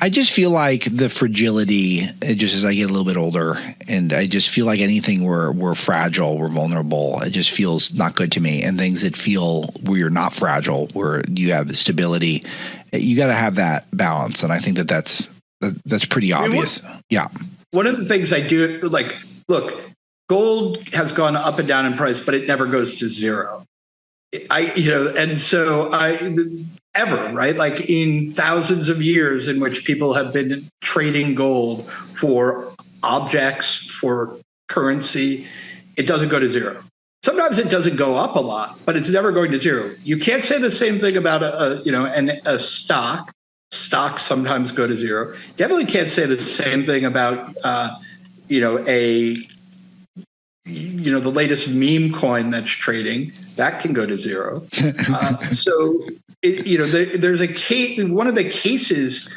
I just feel like the fragility, just as I get a little bit older, and I just feel like anything we're fragile, we're vulnerable. It just feels not good to me. And things that feel where you're not fragile, where you have stability, you got to have that balance. And I think that's pretty obvious. One of the things I do, like, look, gold has gone up and down in price, but it never goes to zero. Ever, right? Like in thousands of years in which people have been trading gold for objects, for currency, it doesn't go to zero. Sometimes it doesn't go up a lot, but it's never going to zero. You can't say the same thing about a stock. Stocks sometimes go to zero. Definitely can't say the same thing about the latest meme coin that's trading. That can go to zero. There's a case. One of the cases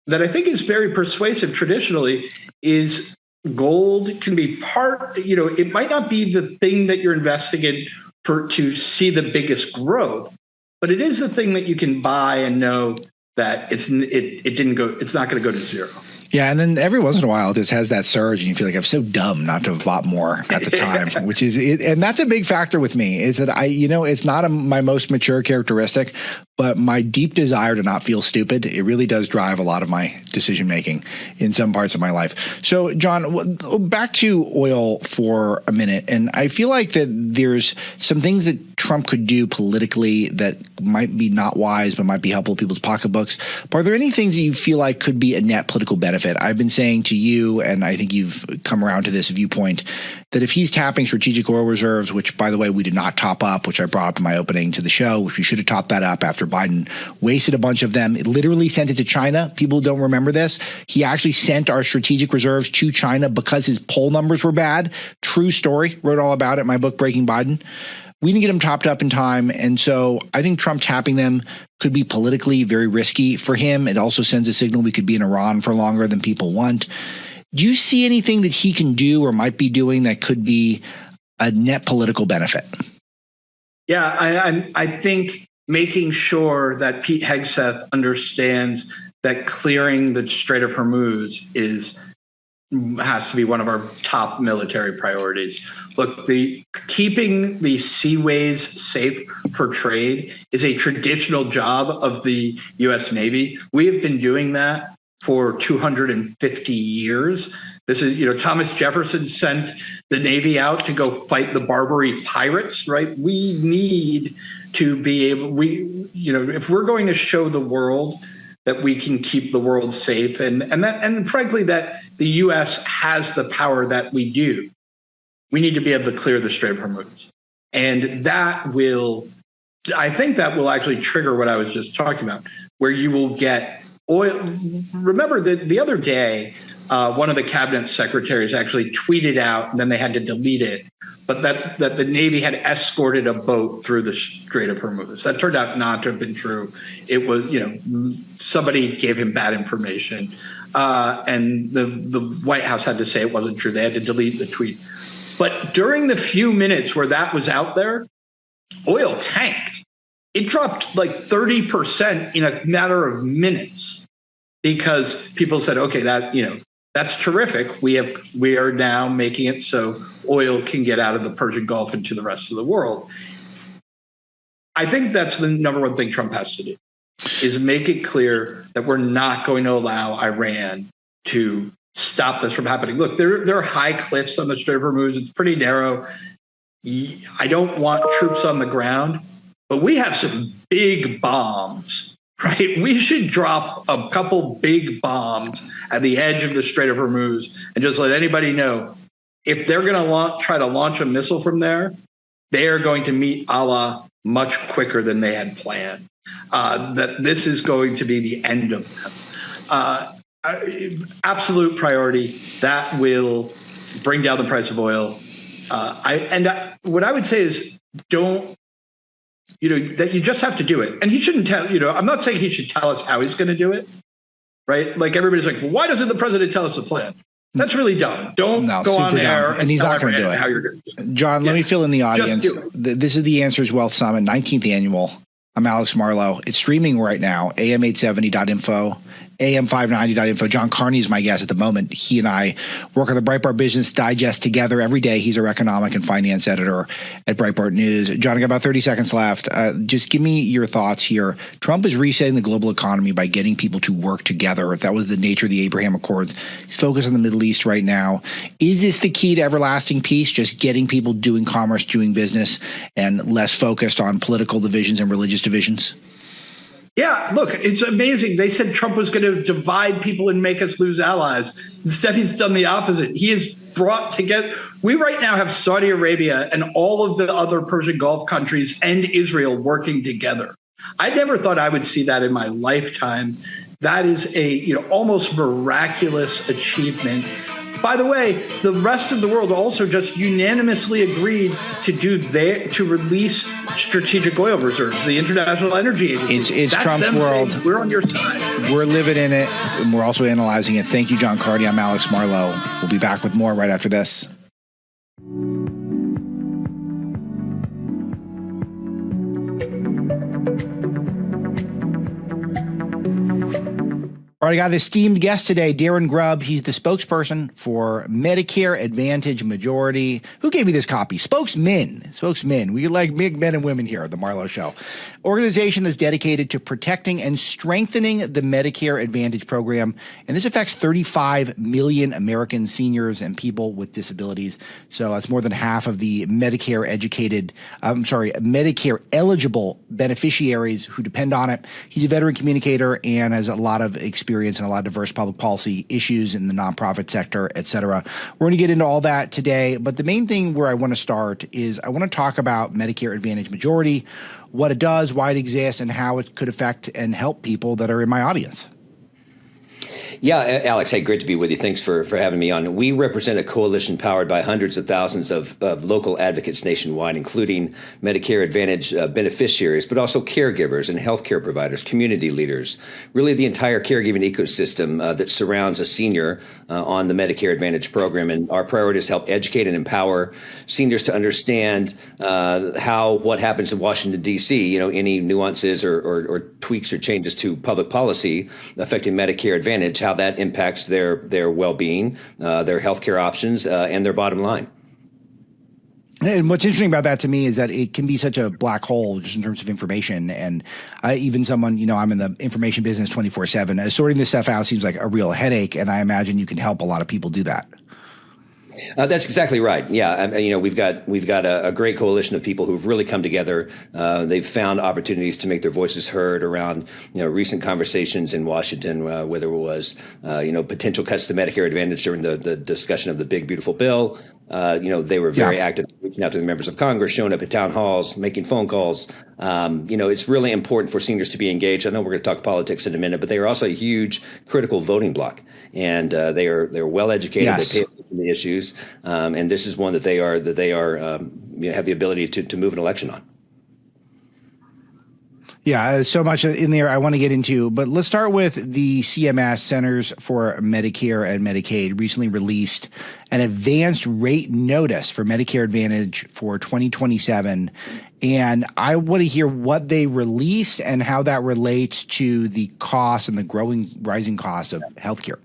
that I think is very persuasive traditionally is gold can be part. It might not be the thing that you're investing in to see the biggest growth, but it is the thing that you can buy and know that it's not going to go to zero. Yeah, and then every once in a while, this has that surge, and you feel like I'm so dumb not to have bought more at the time, which is it, and that's a big factor with me. Is that it's not my most mature characteristic, but my deep desire to not feel stupid, it really does drive a lot of my decision making in some parts of my life. So, John, back to oil for a minute, and I feel like that there's some things that Trump could do politically that might be not wise, but might be helpful to people's pocketbooks. But are there any things that you feel like could be a net political benefit? I've been saying to you, and I think you've come around to this viewpoint, that if he's tapping strategic oil reserves, which, by the way, we did not top up, which I brought up in my opening to the show, which we should have topped that up after Biden wasted a bunch of them, it literally sent it to China. People don't remember this. He actually sent our strategic reserves to China because his poll numbers were bad. True story. Wrote all about it in my book, Breaking Biden. We didn't get them topped up in time. And so I think Trump tapping them could be politically very risky for him. It also sends a signal we could be in Iran for longer than people want. Do you see anything that he can do or might be doing that could be a net political benefit? Yeah, I think making sure that Pete Hegseth understands that clearing the Strait of Hormuz has to be one of our top military priorities. Look, keeping the seaways safe for trade is a traditional job of the U.S. Navy. We have been doing that for 250 years. This is, Thomas Jefferson sent the Navy out to go fight the Barbary pirates, right? We need to be able, if we're going to show the world that we can keep the world safe, and frankly, that the U.S. has the power that we do, we need to be able to clear the Strait of Hormuz. And I think that will actually trigger what I was just talking about, where you will get oil. Remember that the other day, one of the cabinet secretaries actually tweeted out, and then they had to delete it, but that the Navy had escorted a boat through the Strait of Hormuz. That turned out not to have been true. It was, somebody gave him bad information. And the White House had to say it wasn't true. They had to delete the tweet. But during the few minutes where that was out there, oil tanked. It dropped like 30% in a matter of minutes because people said, okay, that's terrific. We are now making it so oil can get out of the Persian Gulf into the rest of the world. I think that's the number one thing Trump has to do, is make it clear that we're not going to allow Iran to stop this from happening. Look, there are high cliffs on the Strait of Hormuz. It's pretty narrow. I don't want troops on the ground, but we have some big bombs, right? We should drop a couple big bombs at the edge of the Strait of Hormuz and just let anybody know, if they're going to try to launch a missile from there, they are going to meet Allah much quicker than they had planned. That this is going to be the end of them. Absolute priority. That will bring down the price of oil. What I would say is that you just have to do it. And he shouldn't tell, I'm not saying he should tell us how he's going to do it, right? Like everybody's like, well, why doesn't the president tell us the plan? That's really dumb. Don't go on air and he's not going to do it. How you're going to do it. John, let me fill in the audience. This is the Answers Wealth Summit, 19th annual. I'm Alex Marlow. It's streaming right now, am870.info, am590.info. John Carney is my guest at the moment. He and I work on the Breitbart Business Digest together every day. He's our economic and finance editor at Breitbart News. John, I got about 30 seconds left. Just give me your thoughts here. Trump is resetting the global economy by getting people to work together. That was the nature of the Abraham Accords. He's focused on the Middle East right now. Is this the key to everlasting peace, just getting people doing commerce, doing business, and less focused on political divisions and religious divisions? Yeah, look, it's amazing. They said Trump was going to divide people and make us lose allies. Instead, he's done the opposite. He has brought together. We right now have Saudi Arabia and all of the other Persian Gulf countries and Israel working together. I never thought I would see that in my lifetime. That is a almost miraculous achievement. By the way, the rest of the world also just unanimously agreed to release strategic oil reserves. The International Energy Agency. It's Trump's world. We're on your side. We're living in it, and we're also analyzing it. Thank you, John Carney. I'm Alex Marlow. We'll be back with more right after this. All right, I got an esteemed guest today, Darren Grubb. He's the spokesperson for Medicare Advantage Majority. Who gave me this copy? Spokesmen. We like big men and women here at the Marlow Show. Organization that's dedicated to protecting and strengthening the Medicare Advantage program. And this affects 35 million American seniors and people with disabilities. So that's more than half of the Medicare eligible beneficiaries who depend on it. He's a veteran communicator and has a lot of experience and a lot of diverse public policy issues in the nonprofit sector, et cetera. We're going to get into all that today, but the main thing where I want to start is I want to talk about Medicare Advantage Majority, what it does, why it exists, and how it could affect and help people that are in my audience. Yeah, Alex, hey, great to be with you. Thanks for having me on. We represent a coalition powered by hundreds of thousands of local advocates nationwide, including Medicare Advantage beneficiaries, but also caregivers and healthcare providers, community leaders, really the entire caregiving ecosystem that surrounds a senior on the Medicare Advantage program. And our priority is to help educate and empower seniors to understand what happens in Washington, D.C., any nuances or tweaks or changes to public policy affecting Medicare Advantage, how that impacts their well-being, their healthcare options, and their bottom line. And what's interesting about that to me is that it can be such a black hole just in terms of information. And even someone, I'm in the information business 24/7. Sorting this stuff out seems like a real headache. And I imagine you can help a lot of people do that. That's exactly right. Yeah, we've got a great coalition of people who've really come together. They've found opportunities to make their voices heard around recent conversations in Washington, whether it was potential cuts to Medicare Advantage during the discussion of the big beautiful bill. They were very active, reaching out to the members of Congress, showing up at town halls, making phone calls. It's really important for seniors to be engaged. I know we're going to talk politics in a minute, but they are also a huge critical voting bloc, and they're well educated. Yes. They pay attention to the issues, and this is one that they are have the ability to move an election on. Yeah, so much in there I want to get into, but let's start with the CMS, Centers for Medicare and Medicaid, recently released an advanced rate notice for Medicare Advantage for 2027. And I want to hear what they released and how that relates to the cost and the rising cost of healthcare.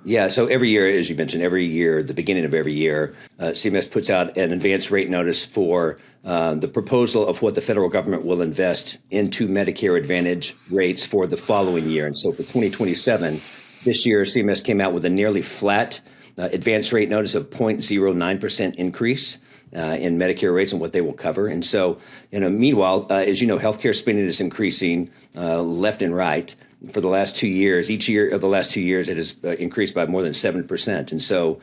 Yeah, so every year, as you mentioned, the beginning of every year, CMS puts out an advance rate notice for the proposal of what the federal government will invest into Medicare Advantage rates for the following year. And so for 2027, this year, CMS came out with a nearly flat advance rate notice of 0.09% increase in Medicare rates and what they will cover. And so, meanwhile, as you know, healthcare spending is increasing left and right. For the last 2 years, each year of the last 2 years, it has increased by more than 7%. And so,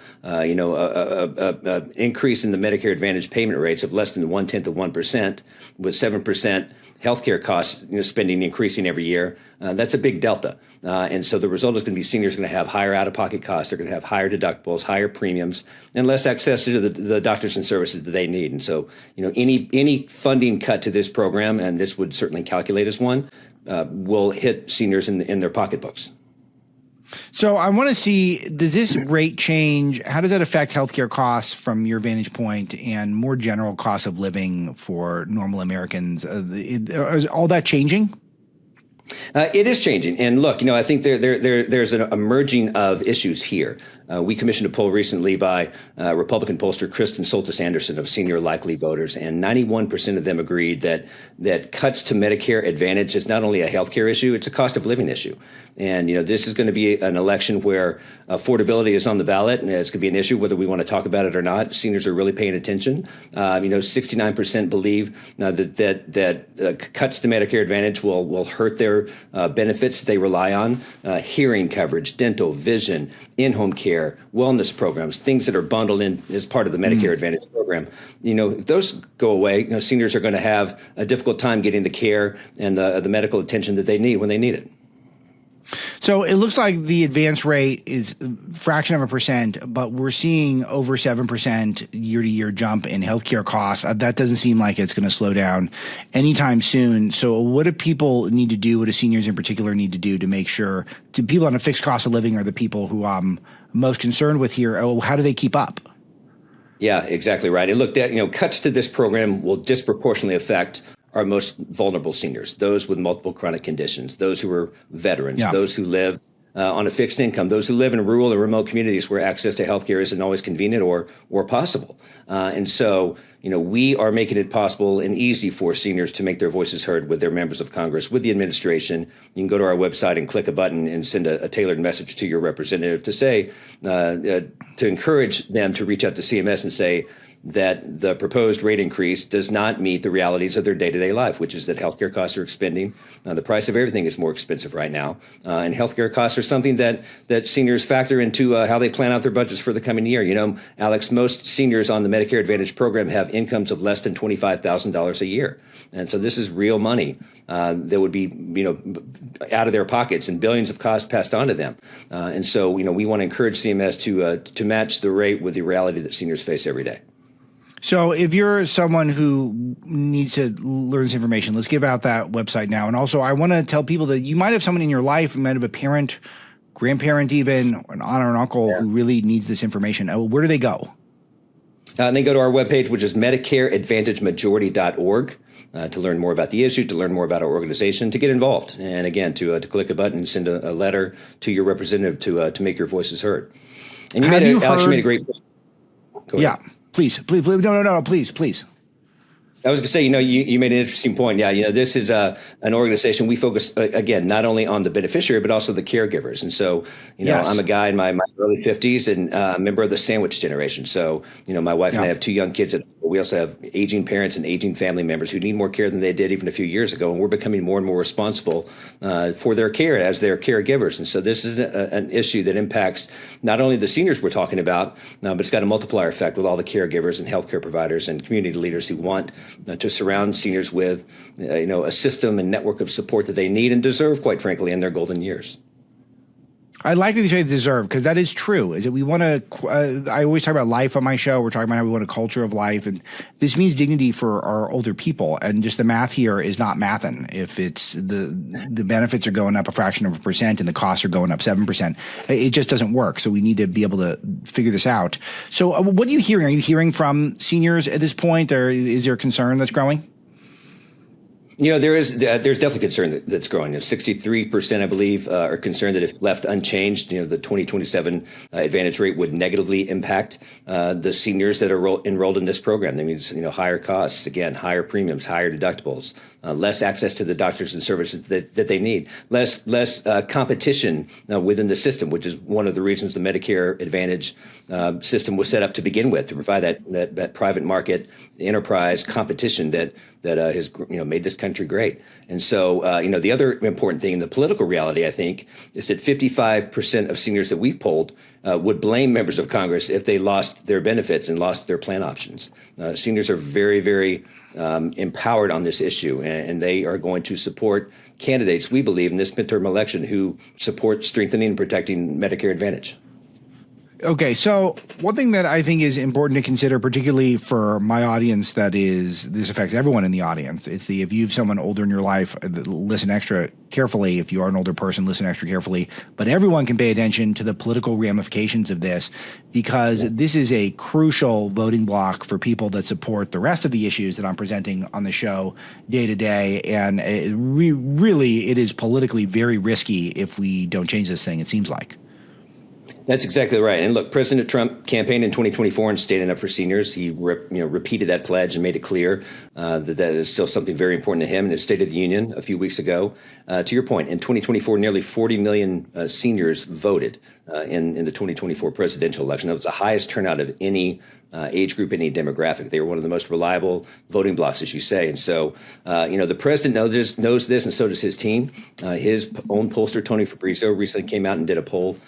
increase in the Medicare Advantage payment rates of less than 0.1%, with 7% healthcare costs, spending increasing every year. That's a big delta. And so the result is going to be seniors are going to have higher out-of-pocket costs. They're going to have higher deductibles, higher premiums, and less access to the doctors and services that they need. And so, any funding cut to this program, and this would certainly calculate as one, will hit seniors in their pocketbooks. So I want to see, does this rate change? How does that affect healthcare costs from your vantage point and more general cost of living for normal Americans? Is all that changing? It is changing. And look, I think there's an emerging of issues here. We commissioned a poll recently by Republican pollster Kristen Soltis Anderson of senior likely voters, and 91% of them agreed that cuts to Medicare Advantage is not only a healthcare issue, it's a cost of living issue. And, this is going to be an election where affordability is on the ballot, and it's going to be an issue whether we want to talk about it or not. Seniors are really paying attention. 69% believe that cuts to Medicare Advantage will hurt their benefits that they rely on, hearing coverage, dental, vision, in-home care, wellness programs, things that are bundled in as part of the Medicare Advantage program. If those go away, seniors are going to have a difficult time getting the care and the medical attention that they need when they need it. So it looks like the advance rate is a fraction of a percent, but we're seeing over 7% year-to-year jump in healthcare costs. That doesn't seem like it's going to slow down anytime soon. So what do people need to do, what do seniors in particular need to do to make sure, to people on a fixed cost of living are the people who I'm most concerned with here? How do they keep up? Yeah, exactly right. And look, cuts to this program will disproportionately affect our most vulnerable seniors, those with multiple chronic conditions, those who are veterans, those who live on a fixed income, those who live in rural and remote communities where access to healthcare isn't always convenient or possible. And so, we are making it possible and easy for seniors to make their voices heard with their members of Congress, with the administration. You can go to our website and click a button and send a tailored message to your representative to say, to encourage them to reach out to CMS and say, that the proposed rate increase does not meet the realities of their day-to-day life, which is that healthcare costs are expanding. The price of everything is more expensive right now. And healthcare costs are something that seniors factor into how they plan out their budgets for the coming year. Alex, most seniors on the Medicare Advantage program have incomes of less than $25,000 a year. And so this is real money that would be, out of their pockets and billions of costs passed on to them. And so, we want to encourage CMS to match the rate with the reality that seniors face every day. So if you're someone who needs to learn this information, let's give out that website now. And also, I want to tell people that you might have someone in your life, you might have a parent, grandparent even, an aunt or an uncle who really needs this information. Where do they go? And they go to our webpage, which is MedicareAdvantageMajority.org, to learn more about the issue, to learn more about our organization, to get involved. And again, to click a button, send a letter to your representative to make your voices heard. And Alex, you made a great point. Go ahead. Yeah. Please. No, please. I was going to say, you made an interesting point. Yeah, this is an organization. We focus, again, not only on the beneficiary, but also the caregivers. And so, I'm a guy in my early 50s and a member of the sandwich generation. So, my wife and I have two young kids. We also have aging parents and aging family members who need more care than they did even a few years ago. And we're becoming more and more responsible for their care as their caregivers. And so this is an issue that impacts not only the seniors we're talking about, but it's got a multiplier effect with all the caregivers and healthcare providers and community leaders who want to surround seniors with, a system and network of support that they need and deserve, quite frankly, in their golden years. I like what you say deserve, because that is true. Is that we want to? I always talk about life on my show. We're talking about how we want a culture of life, and this means dignity for our older people. And just the math here is not mathin'. If it's the benefits are going up a fraction of a percent and the costs are going up 7%, it just doesn't work. So we need to be able to figure this out. So what are you hearing? Are you hearing from seniors at this point, or is there concern that's growing? There's definitely concern that's growing. 63%, I believe, are concerned that if left unchanged, the 2027 Advantage rate would negatively impact the seniors that are enrolled in this program. That means, higher costs, again, higher premiums, higher deductibles, less access to the doctors and services that they need, less competition within the system, which is one of the reasons the Medicare Advantage system was set up to begin with, to provide that private market enterprise competition that that has made this country great. And so, the other important thing in the political reality, I think, is that 55% of seniors that we've polled would blame members of Congress if they lost their benefits and lost their plan options. Seniors are very, very empowered on this issue, and they are going to support candidates, we believe, in this midterm election who support strengthening and protecting Medicare Advantage. Okay, so one thing that I think is important to consider, particularly for my audience, this affects everyone in the audience. It's if you have someone older in your life, listen extra carefully. If you are an older person, listen extra carefully. But everyone can pay attention to the political ramifications of this, because this is a crucial voting block for people that support the rest of the issues that I'm presenting on the show day to day. And it is politically very risky if we don't change this thing, it seems like. That's exactly right. And look, President Trump campaigned in 2024 and standing up for seniors. He repeated that pledge and made it clear that is still something very important to him in his State of the Union a few weeks ago. To your point, in 2024, nearly 40 million seniors voted in the 2024 presidential election. That was the highest turnout of any age group, any demographic. They were one of the most reliable voting blocks, as you say. And so, the president knows this, and so does his team. His own pollster, Tony Fabrizio, recently came out and did a poll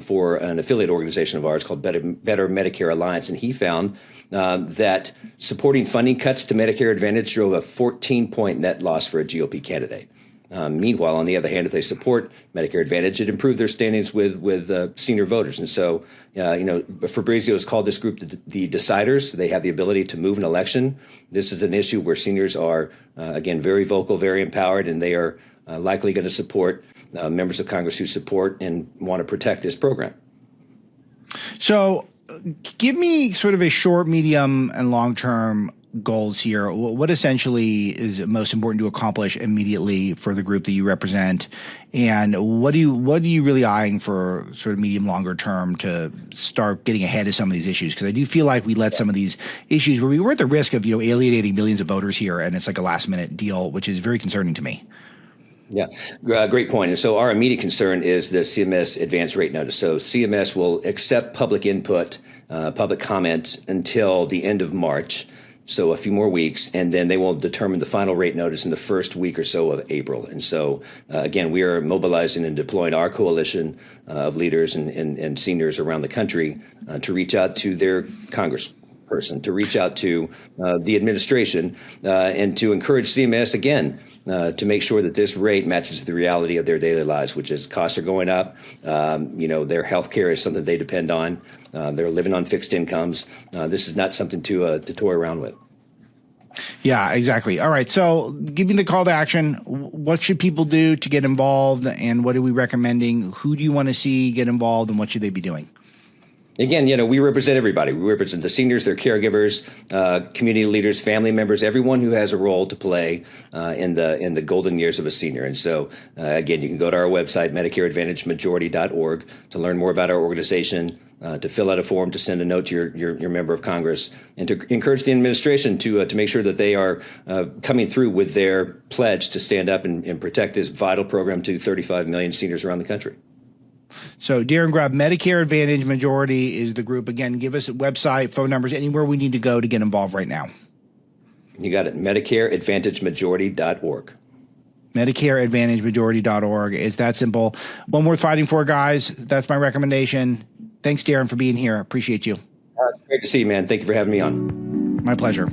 for an affiliate organization of ours called Better Medicare Alliance, and he found that supporting funding cuts to Medicare Advantage drove a 14-point net loss for a GOP candidate. Meanwhile, on the other hand, if they support Medicare Advantage, it improved their standings with senior voters. And so, Fabrizio has called this group the deciders. They have the ability to move an election. This is an issue where seniors are, again, very vocal, very empowered, and they are likely going to support members of Congress who support and want to protect this program. So give me sort of a short, medium, and long-term goals here. What essentially is most important to accomplish immediately for the group that you represent? And what are you really eyeing for sort of medium, longer term to start getting ahead of some of these issues? Because I do feel like we let some of these issues where we're at the risk of, alienating millions of voters here, and it's like a last minute deal, which is very concerning to me. Yeah, great point. And so our immediate concern is the CMS advance rate notice. So CMS will accept public input, public comment until the end of March, so a few more weeks, and then they will determine the final rate notice in the first week or so of April. And so, again, we are mobilizing and deploying our coalition of leaders and seniors around the country to reach out to their congressperson, to reach out to the administration, and to encourage CMS, again, to make sure that this rate matches the reality of their daily lives, which is costs are going up. Their health care is something they depend on. They're living on fixed incomes. This is not something to toy around with. Yeah, exactly. All right. So give me the call to action. What should people do to get involved, and what are we recommending? Who do you want to see get involved, and what should they be doing? Again, we represent everybody. We represent the seniors, their caregivers, community leaders, family members, everyone who has a role to play in the golden years of a senior. And so, again, you can go to our website, MedicareAdvantageMajority.org, to learn more about our organization, to fill out a form, to send a note to your member of Congress, and to encourage the administration to make sure that they are coming through with their pledge to stand up and protect this vital program to 35 million seniors around the country. So Darren Grubb, Medicare Advantage Majority is the group. Again, give us a website, phone numbers, anywhere we need to go to get involved right now. You got it. MedicareAdvantageMajority.org. MedicareAdvantageMajority.org. It's that simple. One worth fighting for, guys. That's my recommendation. Thanks, Darren, for being here. Appreciate you. It's great to see you, man. Thank you for having me on. My pleasure.